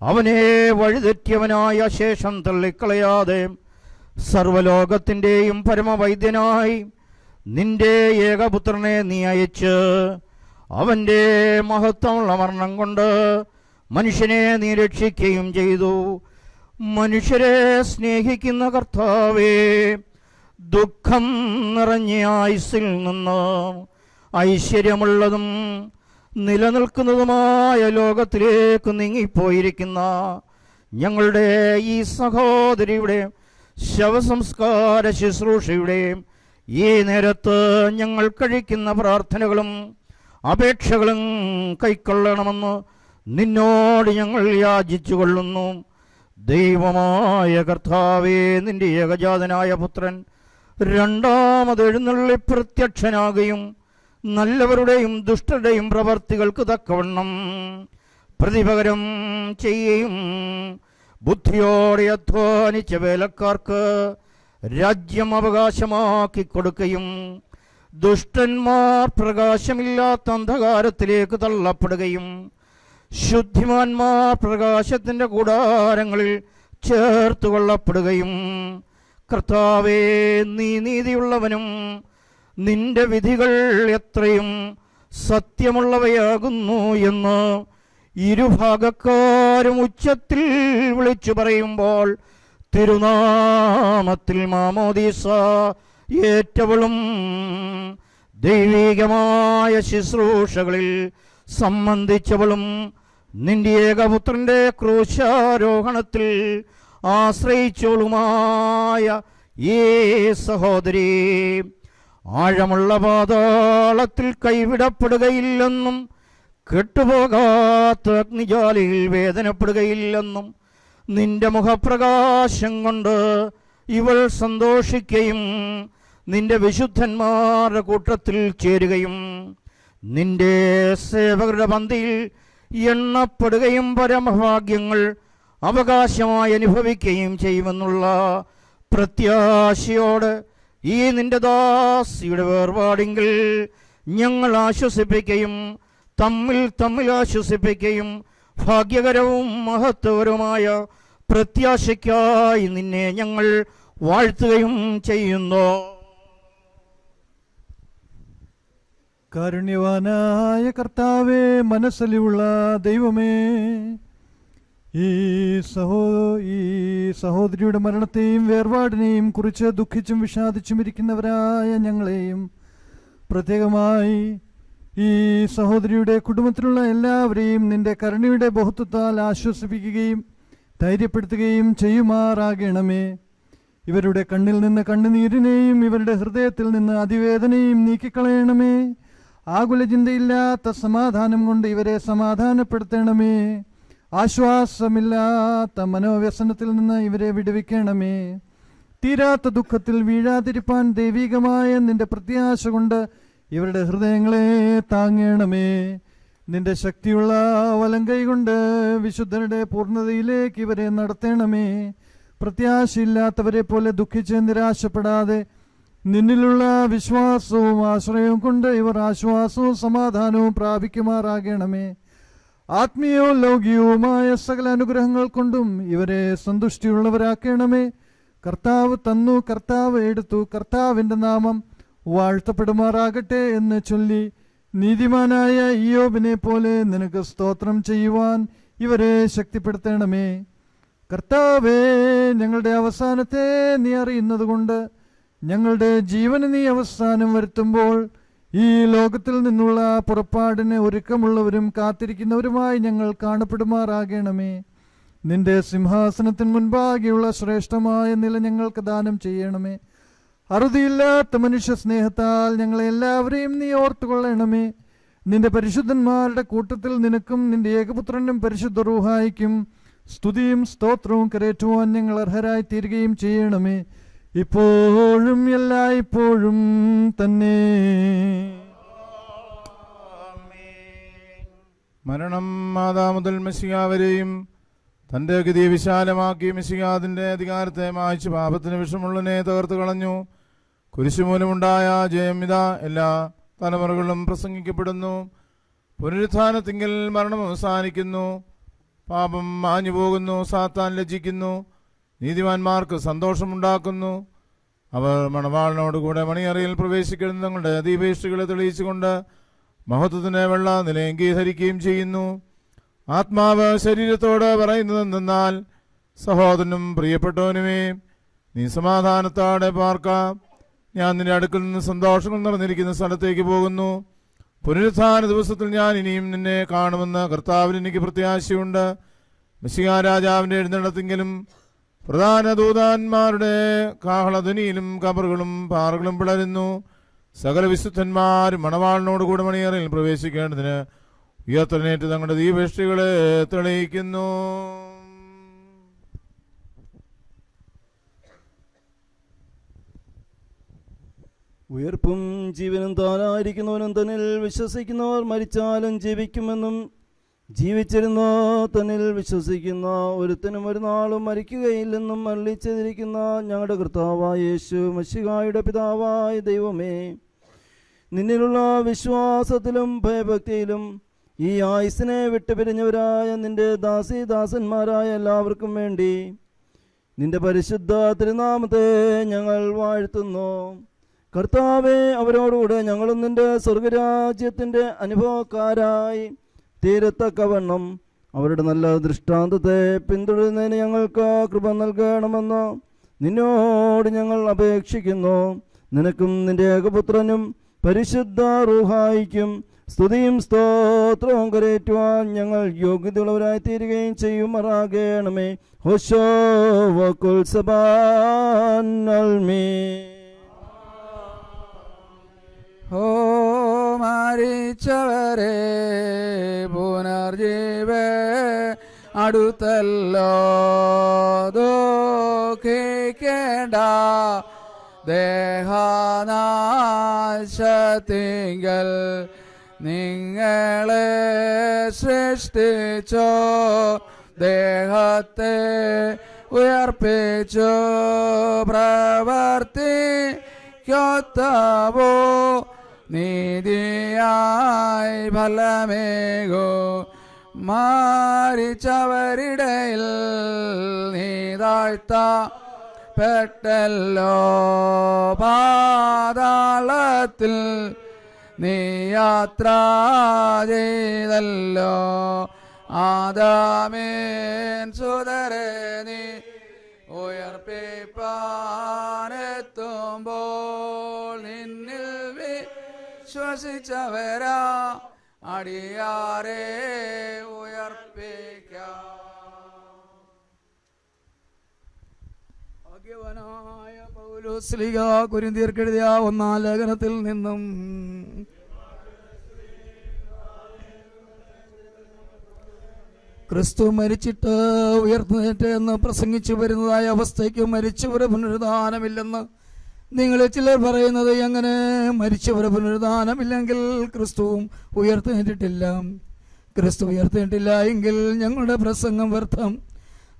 അവനെ വഴിതെറ്റിയവനായ ശേഷം തള്ളിക്കളയാതെ സർവലോകത്തിൻ്റെയും പരമവൈദ്യനായി നിന്റെ ഏകപുത്രനെ നീ അയച്ച് അവൻ്റെ മഹത്വമുള്ള മരണം കൊണ്ട് മനുഷ്യനെ നീ രക്ഷിക്കുകയും ചെയ്തു. മനുഷ്യരെ സ്നേഹിക്കുന്ന കർത്താവേ, ദുഃഖം നിറഞ്ഞ ആയുസ്സിൽ നിന്ന് ഐശ്വര്യമുള്ളതും നിലനിൽക്കുന്നതുമായ ലോകത്തിലേക്ക് നീങ്ങിപ്പോയിരിക്കുന്ന ഞങ്ങളുടെ ഈ സഹോദരിയുടെ ശവസംസ്കാര ശുശ്രൂഷയുടെ ഈ നേരത്ത് ഞങ്ങൾ കഴിക്കുന്ന പ്രാർത്ഥനകളും അപേക്ഷകളും കൈക്കൊള്ളണമെന്ന് നിന്നോട് ഞങ്ങൾ യാചിച്ചു കൊള്ളുന്നു. ദൈവമായ കർത്താവേ, നിന്റെ ഏകജാതനായ പുത്രൻ രണ്ടാമത് എഴുന്നള്ളി പ്രത്യക്ഷനാകുകയും നല്ലവരുടെയും ദുഷ്ടരുടെയും പ്രവർത്തികൾക്ക് തക്കവണ്ണം പ്രതിപകരം ചെയ്യുകയും ബുദ്ധിയോടെ അധ്വാനിച്ച വേലക്കാർക്ക് രാജ്യം അവകാശമാക്കി കൊടുക്കുകയും ദുഷ്ടന്മാർ പ്രകാശമില്ലാത്ത അന്ധകാരത്തിലേക്ക് തള്ളപ്പെടുകയും ശുദ്ധിമാന്മാർ പ്രകാശത്തിൻ്റെ കൂടാരങ്ങളിൽ ചേർത്തുകൊള്ളപ്പെടുകയും കർത്താവേ, നീ നീതിയുള്ളവനും നിന്റെ വിധികൾ എത്രയും സത്യമുള്ളവയാകുന്നു എന്ന് ഇരുഭാഗക്കാരും ഉച്ചത്തിൽ വിളിച്ചു പറയുമ്പോൾ തിരുനാമത്തിൽ മാമോദീസ ഏറ്റവളും ദൈവികമായ ശുശ്രൂഷകളിൽ സംബന്ധിച്ചവളും നിന്റെ ഏകപുത്രൻ്റെ ക്രൂശാരോഹണത്തിൽ ആശ്രയിച്ചോളുമായ ഈ സഹോദരി ആഴമുള്ള പാതാളത്തിൽ കൈവിടപ്പെടുകയില്ലെന്നും കെട്ടുപോകാത്ത അഗ്നിജാലിയിൽ വേദനപ്പെടുകയില്ലെന്നും നിന്റെ മുഖപ്രകാശം കൊണ്ട് ഇവൾ സന്തോഷിക്കുകയും നിന്റെ വിശുദ്ധന്മാരുടെ കൂട്ടത്തിൽ ചേരുകയും നിന്റെ സേവകരുടെ പന്തിയിൽ എണ്ണപ്പെടുകയും പരമഭാഗ്യങ്ങൾ അവകാശമായി അനുഭവിക്കുകയും ചെയ്യുമെന്നുള്ള പ്രത്യാശയോട് ഈ നിന്റെ ദാസിയുടെ വേർപാടിങ്കിൽ ഞങ്ങൾ ആശ്വസിപ്പിക്കുകയും തമ്മിൽ ആശ്വസിപ്പിക്കുകയും ഭാഗ്യകരവും മഹത്വകരവുമായ പ്രത്യാശയ്ക്കായി നിന്നെ ഞങ്ങൾ വാഴ്ത്തുകയും ചെയ്യുന്നു. കാരുണ്യവാനായ കർത്താവേ, മനസ്സലിവുള്ള ദൈവമേ, ഈ സഹോദരിയുടെ മരണത്തെയും വേർപാടിനെയും കുറിച്ച് ദുഃഖിച്ചും വിഷാദിച്ചും ഇരിക്കുന്നവരായ ഞങ്ങളെയും പ്രത്യേകമായി ഈ സഹോദരിയുടെ കുടുംബത്തിലുള്ള എല്ലാവരെയും നിന്റെ കരുണയുടെ ബഹുത്വത്താൽ ആശ്വസിപ്പിക്കുകയും ധൈര്യപ്പെടുത്തുകയും ചെയ്യുമാറാകണമേ. ഇവരുടെ കണ്ണിൽ നിന്ന് കണ്ണുനീരിനെയും ഇവരുടെ ഹൃദയത്തിൽ നിന്ന് അതിവേദനയും നീക്കിക്കളയണമേ. ആകുല ചിന്തയില്ലാത്ത സമാധാനം കൊണ്ട് ഇവരെ സമാധാനപ്പെടുത്തണമേ. ആശ്വാസമില്ലാത്ത മനോവ്യസനത്തിൽ നിന്ന് ഇവരെ വിടുവിക്കണമേ. തീരാത്ത ദുഃഖത്തിൽ വീഴാതിരിപ്പാൻ ദൈവികമായ നിന്റെ പ്രത്യാശ കൊണ്ട് ഇവരുടെ ഹൃദയങ്ങളെ താങ്ങണമേ. നിന്റെ ശക്തിയുള്ള വലങ്കൈ കൊണ്ട് വിശുദ്ധരുടെ പൂർണ്ണതയിലേക്ക് ഇവരെ നടത്തണമേ. പ്രത്യാശയില്ലാത്തവരെ പോലെ ദുഃഖിച്ച് നിരാശപ്പെടാതെ നിന്നിലുള്ള വിശ്വാസവും ആശ്രയവും കൊണ്ട് ഇവർ ആശ്വാസവും സമാധാനവും പ്രാപിക്കുമാറാകണമേ. ആത്മീയവും ലൗകികവുമായ സകല അനുഗ്രഹങ്ങൾ കൊണ്ടും ഇവരെ സന്തുഷ്ടിയുള്ളവരാക്കണമേ. കർത്താവ് തന്നു, കർത്താവ് എടുത്തു, കർത്താവിൻ്റെ നാമം വാഴ്ത്തപ്പെടുമാറാകട്ടെ എന്ന് ചൊല്ലി നീതിമാനായ ഇയ്യോബിനെ പോലെ നിനക്ക് സ്തോത്രം ചെയ്യുവാൻ ഇവരെ ശക്തിപ്പെടുത്തണമേ. കർത്താവേ, ഞങ്ങളുടെ അവസാനത്തെ നീ അറിയുന്നത് കൊണ്ട് ഞങ്ങളുടെ ജീവന് നീ അവസാനം വരുത്തുമ്പോൾ ഈ ലോകത്തിൽ നിന്നുള്ള പുറപ്പാടിന് ഒരുക്കമുള്ളവരും കാത്തിരിക്കുന്നവരുമായി ഞങ്ങൾ കാണപ്പെടുമാറാകണമേ. നിന്റെ സിംഹാസനത്തിന് മുൻപാകെയുള്ള ശ്രേഷ്ഠമായ നില ഞങ്ങൾക്ക് ദാനം ചെയ്യണമേ. അറുതിയില്ലാത്ത മനുഷ്യ സ്നേഹത്താൽ ഞങ്ങളെ എല്ലാവരെയും നീ ഓർത്തുകൊള്ളണമേ. നിന്റെ പരിശുദ്ധന്മാരുടെ കൂട്ടത്തിൽ നിനക്കും നിന്റെ ഏകപുത്രനും പരിശുദ്ധ റൂഹായിക്കും സ്തുതിയും സ്തോത്രവും കരേറ്റുവാൻ ഞങ്ങൾ അർഹരായി തീരുകയും ചെയ്യണമേ, ഇപ്പോഴും എല്ലായ്പ്പോഴും തന്നെ. മരണം മാതാ മുതൽ മെസ്സിഹ വരെയും തൻ്റെ ഗതിയെ വിശാലമാക്കി മെസ്സിഹ അതിൻ്റെ അധികാരത്തെ മായ്ച്ച് പാപത്തിന് വിഷമുള്ളതിനെ തകർത്ത് കളഞ്ഞു. കുരിശുമൂലമുണ്ടായ ജയം ഇതാ എല്ലാ തലമുറകളിലും പ്രസംഗിക്കപ്പെടുന്നു. പുനരുത്ഥാനത്തിങ്കിൽ മരണം അവസാനിക്കുന്നു, പാപം മാഞ്ഞു പോകുന്നു, സാത്താൻ ലജ്ജിക്കുന്നു, നീതിമാന്മാർക്ക് സന്തോഷമുണ്ടാക്കുന്നു. അവർ മണവാളിനോടുകൂടെ മണിയറയിൽ പ്രവേശിക്കുന്ന തങ്ങളുടെ ദീപേഷ്ടികളെ തെളിയിച്ചുകൊണ്ട് മഹത്വത്തിന് വെള്ള നിലയങ്കീധരിക്കുകയും ചെയ്യുന്നു. ആത്മാവ് ശരീരത്തോട് പറയുന്നതെന്നാൽ, സഹോദരനും പ്രിയപ്പെട്ടവനുമേ, നീ സമാധാനത്തോടെ പാർക്കാം. ഞാൻ നിന്റെ അടുക്കൽ നിന്ന് സന്തോഷങ്ങൾ നിറഞ്ഞിരിക്കുന്ന സ്ഥലത്തേക്ക് പോകുന്നു. പുനരുത്ഥാന ദിവസത്തിൽ ഞാൻ ഇനിയും നിന്നെ കാണുമെന്ന് കർത്താവിന് എനിക്ക് പ്രത്യാശയുണ്ട്. മെസ്സിഹ രാജാവിൻ്റെ എഴുന്നള്ളത്തിങ്കിലും പ്രധാന ദൂതന്മാരുടെ കാഹളധ്വനിയിലും കബറുകളും പാറകളും പിളരുന്നു. സകല വിശുദ്ധന്മാരും മണവാളിനോടുകൂടെ മണിയറയിൽ പ്രവേശിക്കേണ്ടതിന് ഉയർത്തനേറ്റ് തങ്ങളുടെ ദീപേഷ്ടികളെ തെളിയിക്കുന്നു. ഉയർപ്പും ജീവനും താനായിരിക്കുന്നവനും തന്നിൽ വിശ്വസിക്കുന്നവർ മരിച്ചാലും ജീവിക്കുമെന്നും ജീവിച്ചിരുന്ന തന്നിൽ വിശ്വസിക്കുന്ന ഒരുത്തനും ഒരു നാളും മരിക്കുകയില്ലെന്നും അരുളിച്ചെയ്തിരിക്കുന്ന ഞങ്ങളുടെ കർത്താവായ യേശു മശിഹായുടെ പിതാവായ ദൈവമേ, നിന്നിലുള്ള വിശ്വാസത്തിലും ഭയഭക്തിയിലും ഈ ആയുസ്സിനെ വിട്ടുപിരിഞ്ഞവരായ നിന്റെ ദാസന്മാരായ എല്ലാവർക്കും വേണ്ടി നിന്റെ പരിശുദ്ധ തിരുനാമത്തെ ഞങ്ങൾ വാഴ്ത്തുന്നു. കർത്താവെ, അവരോടുകൂടെ ഞങ്ങളും നിന്റെ സ്വർഗരാജ്യത്തിൻ്റെ അനുഭവക്കാരായി തീരത്തക്കവണ്ണം അവരുടെ നല്ല ദൃഷ്ടാന്തത്തെ പിന്തുടരുന്നതിന് ഞങ്ങൾക്ക് കൃപ നൽകണമെന്ന് നിന്നോട് ഞങ്ങൾ അപേക്ഷിക്കുന്നു. നിനക്കും നിന്റെ ഏകപുത്രനും പരിശുദ്ധ റൂഹായിക്കും സ്തുതിയും സ്തോത്രവും കരേറ്റുവാൻ ഞങ്ങൾ യോഗ്യതയുള്ളവരായി തീരുകയും ചെയ്യുമാറാകണമേ. ഹോശോ വകുൽ സബാൻ ആമീൻ. ഓ മരിച്ചവരെ പുനർജീവ അടുത്തല്ലോ ദുഃഖിക്കേണ്ട ദേഹനാശത്തിങ്കൽ നിങ്ങളെ സൃഷ്ടിച്ചോ ദേഹത്തെ ഉയർപ്പിച്ചു പ്രവർത്തിക്കൊത്തവോ നീതിയായി ഫലമേകോ മരിച്ചവരിടയിൽ നീ താഴ്ത്തപ്പെട്ടല്ലോ പാതാളത്തിൽ നീ യാത്ര ചെയ്തല്ലോ ആദാമേൻ സുതരെ നീ ഉയർപ്പിപ്പാനെത്തുമ്പോൾ നിന്നിൽ വിശ്വസിച്ചവരാ അടിയാരെ ഉയർപ്പിക്കാം. ഭാഗ്യവാനായ പൗലോസ്ലീഹ കൊരിന്ത്യർക്കെഴുതിയ 1-ാം ലേഖനത്തിൽ നിന്നും ക്രിസ്തു മരിച്ചിട്ട് ഉയർത്തുന്നേറ്റ് എന്ന് പ്രസംഗിച്ചു വരുന്നതായ അവസ്ഥയ്ക്ക് മരിച്ചവരെ പുനരുദ്ധാനമില്ലെന്ന് നിങ്ങളിൽ ചിലർ പറയുന്നത് എങ്ങനെ? മരിച്ചവരെ പുനരുദ്ധാനമില്ലെങ്കിൽ ക്രിസ്തുവും ഉയർത്തുന്നേറ്റിട്ടില്ല. ക്രിസ്തു ഉയർത്തുന്നിട്ടില്ല എങ്കിൽ ഞങ്ങളുടെ പ്രസംഗം വ്യർത്ഥം,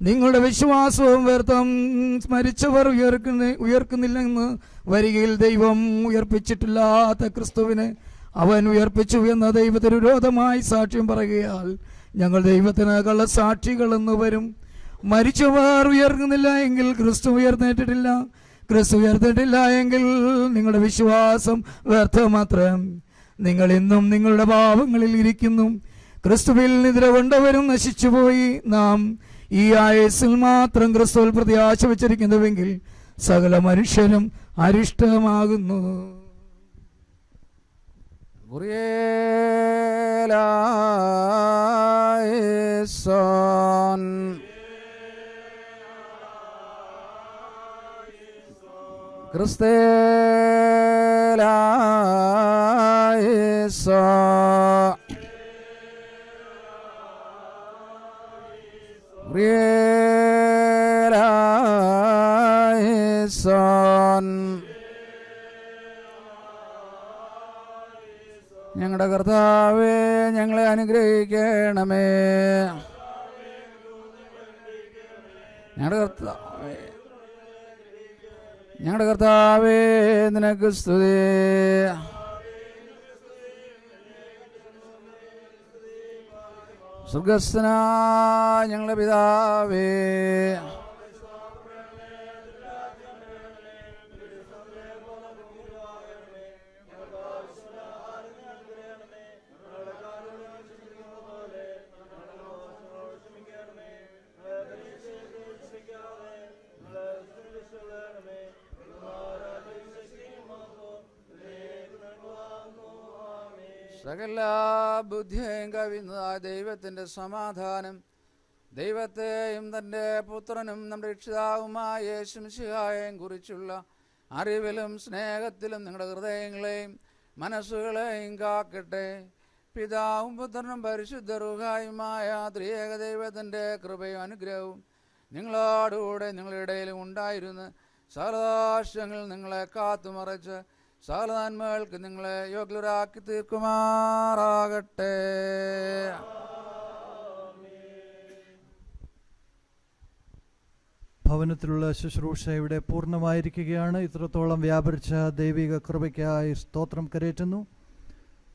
നിങ്ങളുടെ വിശ്വാസവും വ്യർത്ഥം. മരിച്ചവർ ഉയർക്കുന്നില്ലെന്ന് വരികയിൽ ദൈവം ഉയർപ്പിച്ചിട്ടില്ലാത്ത ക്രിസ്തുവിനെ അവൻ ഉയർപ്പിച്ചു എന്ന ദൈവത്തിന് വിരോധമായി സാക്ഷ്യം പറയുകയാൽ ഞങ്ങൾ ദൈവത്തിന് കള്ളസാക്ഷികളെന്ന് വരും. മരിച്ചവർ ഉയർക്കുന്നില്ല എങ്കിൽ ക്രിസ്തു ഉയർന്നേറ്റിട്ടില്ല. ക്രിസ്തു ഉയർന്നിട്ടില്ല എങ്കിൽ നിങ്ങളുടെ വിശ്വാസം വ്യർത്ഥമാത്രം. നിങ്ങൾ ഇന്നും നിങ്ങളുടെ പാപങ്ങളിൽ ഇരിക്കുന്നു. ക്രിസ്തുവിൽ നിദ്ര കൊണ്ടവരും നശിച്ചുപോയി. നാം ഈ ആയുസ്സിൽ മാത്രം ക്രിസ്തുവിൽ പ്രത്യാശ വച്ചിരിക്കുന്നുവെങ്കിൽ സകല മനുഷ്യരും അരിഷ്ടമാകുന്നു. ഞങ്ങളുടെ കർത്താവേ, ഞങ്ങളെ അനുഗ്രഹിക്കണമേ. ഞങ്ങളുടെ കർത്താവേ, നിനക്ക് സ്തുതി. സ്വർഗസ്ഥനായ ഞങ്ങളുടെ പിതാവേ, സകല ബുദ്ധിയും കവിയുന്നതായ ദൈവത്തിൻ്റെ സമാധാനം ദൈവത്തെയും തൻ്റെ പുത്രനും നമ്മുടെ രക്ഷിതാവുമായ യേശു മിശിഹായെയും കുറിച്ചുള്ള അറിവിലും സ്നേഹത്തിലും നിങ്ങളുടെ ഹൃദയങ്ങളെയും മനസ്സുകളെയും കാക്കട്ടെ. പിതാവും പുത്രനും പരിശുദ്ധ റൂഹായുമായ ത്രിയേക ദൈവത്തിൻ്റെ കൃപയും അനുഗ്രഹവും നിങ്ങളോടുകൂടെ നിങ്ങളുടെ ഇടയിലും ഉണ്ടായിരുന്നു. സകലദോഷങ്ങൾ നിങ്ങളെ കാത്തുമറച്ച് സകല നന്മകൾക്ക് നിങ്ങളെ യോഗ്യരാക്കി തീർക്കുമാറാകട്ടെ. ഭവനത്തിലുള്ള ശുശ്രൂഷ ഇവിടെ പൂർണ്ണമായിരിക്കുകയാണ്. ഇത്രത്തോളം വ്യാപരിച്ച ദൈവിക കൃപയ്ക്കായി സ്തോത്രം കരേറ്റുന്നു.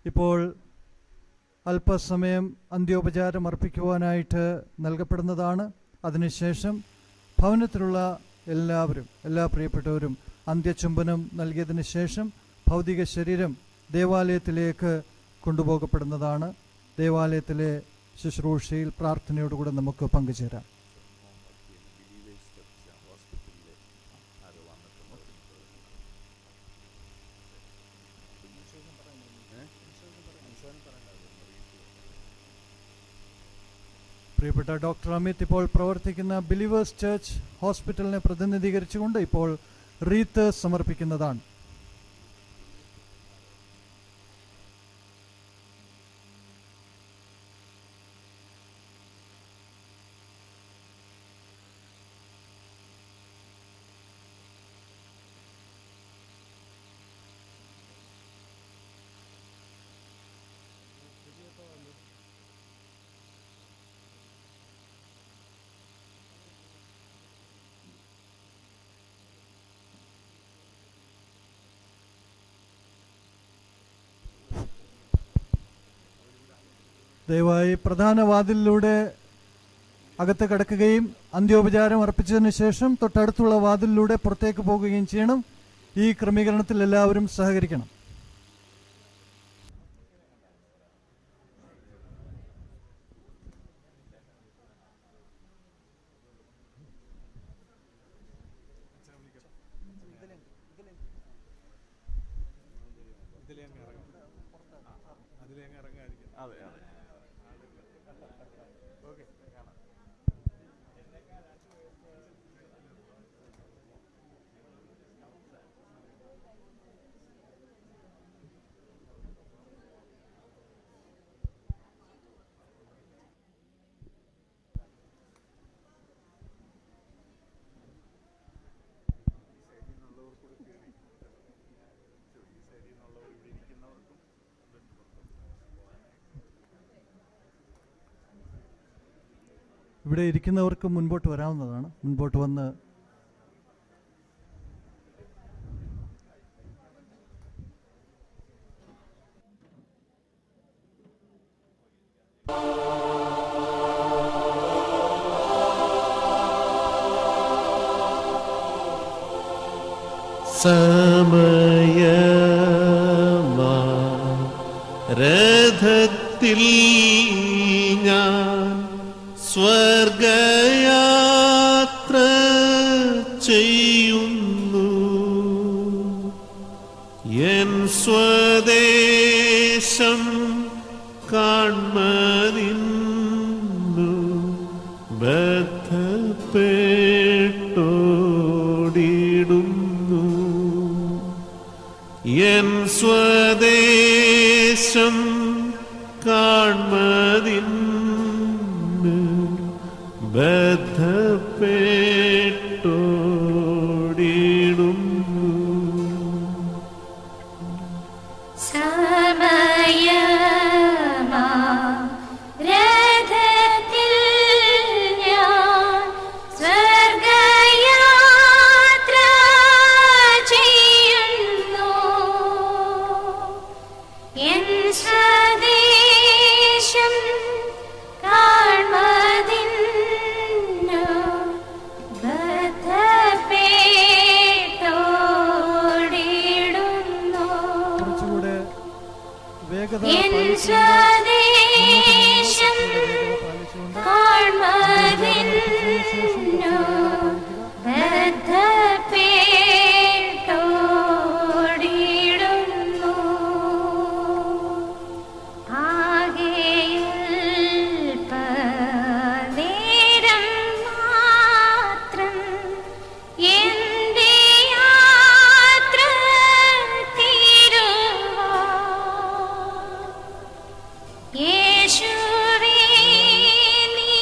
ഇപ്പോൾ അല്പസമയം അന്ത്യോപചാരം അർപ്പിക്കുവാനായിട്ട് നൽകപ്പെടുന്നതാണ്. അതിനുശേഷം ഭവനത്തിലുള്ള എല്ലാവരും, എല്ലാ പ്രിയപ്പെട്ടവരും അന്ത്യചുംബനം നൽകിയതിന് ശേഷം ഭൗതിക ശരീരം ദേവാലയത്തിലേക്ക് കൊണ്ടുപോകപ്പെടുന്നതാണ്. ദേവാലയത്തിലെ ശുശ്രൂഷയിൽ പ്രാർത്ഥനയോടുകൂടെ നമുക്ക് പങ്കുചേരാം. പ്രിയപ്പെട്ട ഡോക്ടർ അമിത് ഇപ്പോൾ പ്രവർത്തിക്കുന്ന ബിലീവേഴ്സ് ചർച്ച് ഹോസ്പിറ്റലിനെ പ്രതിനിധീകരിച്ചുകൊണ്ട് ഇപ്പോൾ റീത്ത് സമർപ്പിക്കുന്നതാണ്. ദയവായി പ്രധാന വാതിലിലൂടെ അകത്ത് കടക്കുകയും അന്ത്യോപചാരം അർപ്പിച്ചതിന് ശേഷം തൊട്ടടുത്തുള്ള വാതിലിലൂടെ പുറത്തേക്ക് പോകുകയും ചെയ്യണം. ഈ ക്രമീകരണത്തിൽ എല്ലാവരും സഹകരിക്കണം. ഇവിടെ ഇരിക്കുന്നവർക്ക് മുൻപോട്ട് വരാവുന്നതാണ്. മുൻപോട്ട് വന്ന് രഥത്തിൽ ഞാൻ സ്വർഗയാത്ര ചെയ്യുന്നു, എൻ സ്വദേശം കാൺമതിന്നു ബദ്ധപ്പെട്ടോടിടുന്നു, എൻ സ്വദേശം കാൺമതിന്നു ബദ്ധപ്പെട്ടോടിടുന്നു. രഥത്തിൽ ഞാൻ സ്വർഗയാത്ര ചെയ്യുന്നു, എൻ സ്വദേശം കാൺമതിന്നു ബദ്ധപ്പെട്ടോടിടുന്നു, എൻ സ്വദേശം കാൺമതിന്നു ബദ്ധപ്പെട്ടോടിടുന്നു. നേരം മാത്രം എന്റെ യാത്ര തീരുവാൻ യേശുവേ നീ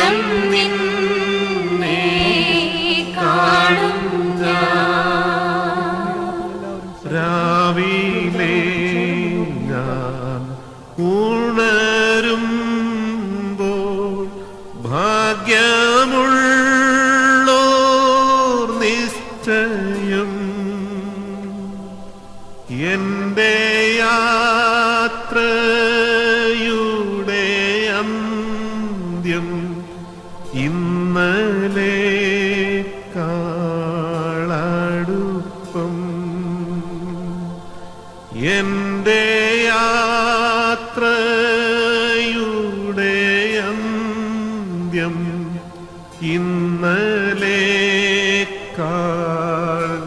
വേഗം നിന്നെ കാണും രാവിലെ ഞാൻ ഉണരുമ്പോൾ ഭാഗ്യമുള്ളോർ നിശ്ചയം എൻ്റെ യാത്രയുടെ അന്ത്യം ഇന്നലെ കാളടുപ്പം എൻ്റെ യാത്രയുടെ അന്ത്യം ഇന്നലെ കാളടുപ്പം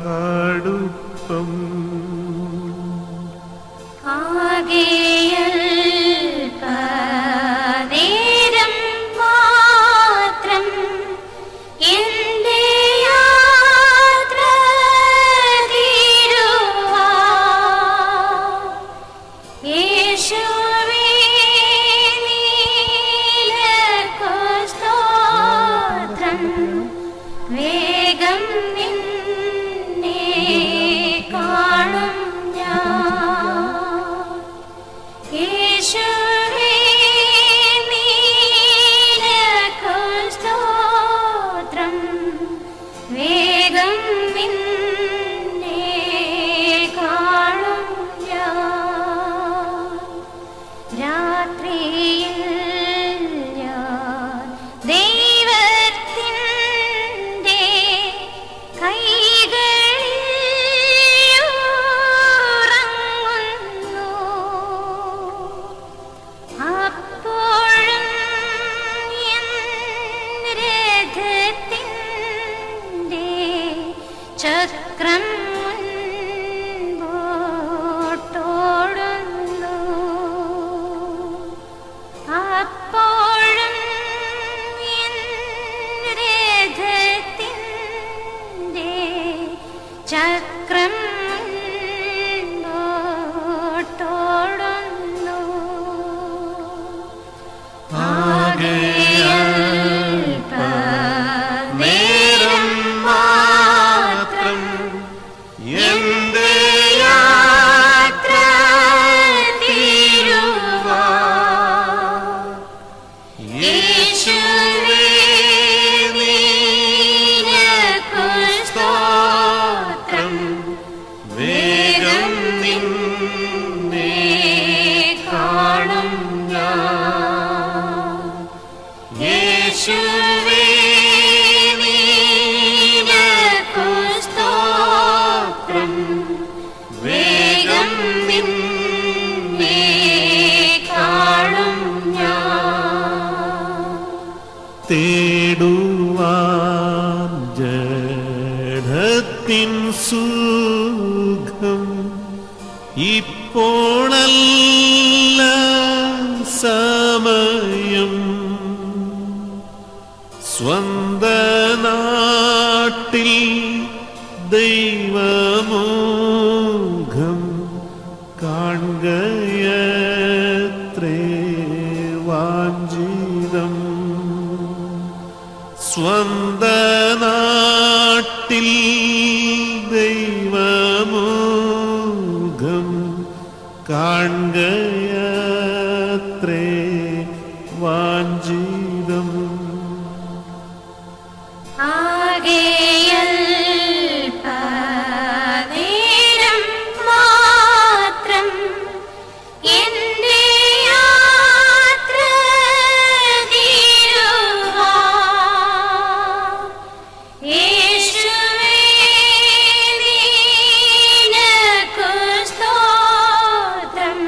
ആകെയൽപനേരം മാത്രം എൻ്റെ യാത്ര തീരുവാൻ യേശുവേ നിനക്കു സ്തോത്രം വേഗം നിന്നെ കാണും യേശുവേ നിനക്കു സ്തോത്രം വേഗം നിന്നെ കാണും രാത്രിയിൽ ഞാൻ ദൈവത്തിൻ്റെ കൈകളിൽ ഉറങ്ങുന്നു അപ്പോഴും എൻ രഥത്തിൻ്റെ ചക്രം മുൻപോട്ടോടുന്നു അപ്പോഴും എൻ രഥത്തിൻ്റെ ചക്രം മുൻപോട്ടോടുന്നു നേരം മാത്രം എൻ്റെ യാത്ര തീരുവാൻ യേശുവേ നിനക്കു സ്തോത്രം വേഗം നിന്നെ കാണും യേശുവേ നിനക്കു സ്തോത്രം വേഗം നിന്നെ കാണും തേടുവാൻ ജഡത്തിൻ സുഖം ഇപ്പോഴല്ല സമയം സ്വന്ത നാട്ടിൽ ദൈവമുഖം കാണുകയത്രേ വാഞ്ചിതം സ്വന്ത നാട്ടിൽ ദൈവമുഖം കാണുകയത്രേ വാഞ്ചിതം ആകെയൽപനേരം മാത്രം എൻ്റെ യാത്ര തീരുവാൻ യേശുവേ നിനക്കു സ്തോത്രം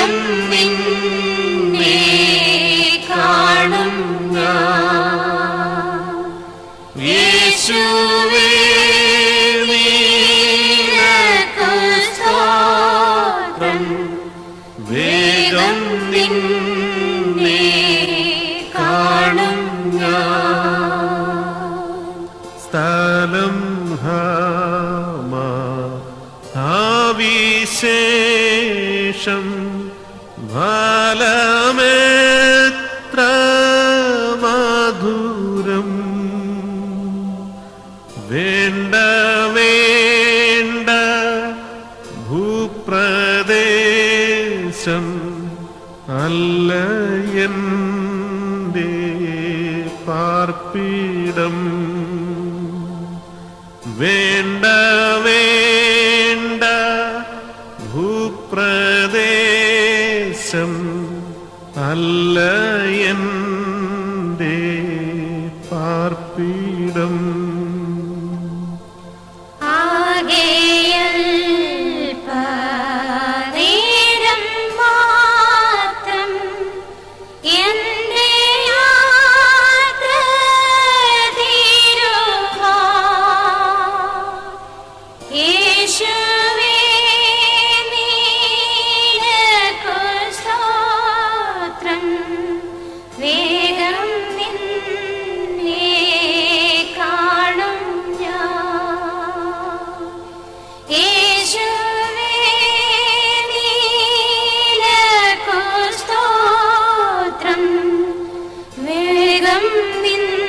വേഗം നിന്നെ കാണും ഞാൻ. യേശുവേ നിനക്കു സ്തോത്രം, വേഗം നിന്നെ കാണും ഞാൻ. സ്ഥലം വിശേഷം ഫലമെത്ര മധുരം, വേണ്ട വേണ്ട ഭൂപ്രദേശം അല്ല എൻ്റെ പാർപ്പിടം. വേണ്ട വേണ്ട ഭൂപ്രദേശം അല്ല എൻ്റെ പാർപ്പിടം. നേരം മാത്രം എന്റെ യാത്ര തീരുവാൻ. യേശുവേ നിനക്കു സ്തോത്രം, വേഗം നിന്നെ കാണും ഞാൻ. യേശുവേ നിനക്കു സ്തോത്രം, വേഗം നിന്നെ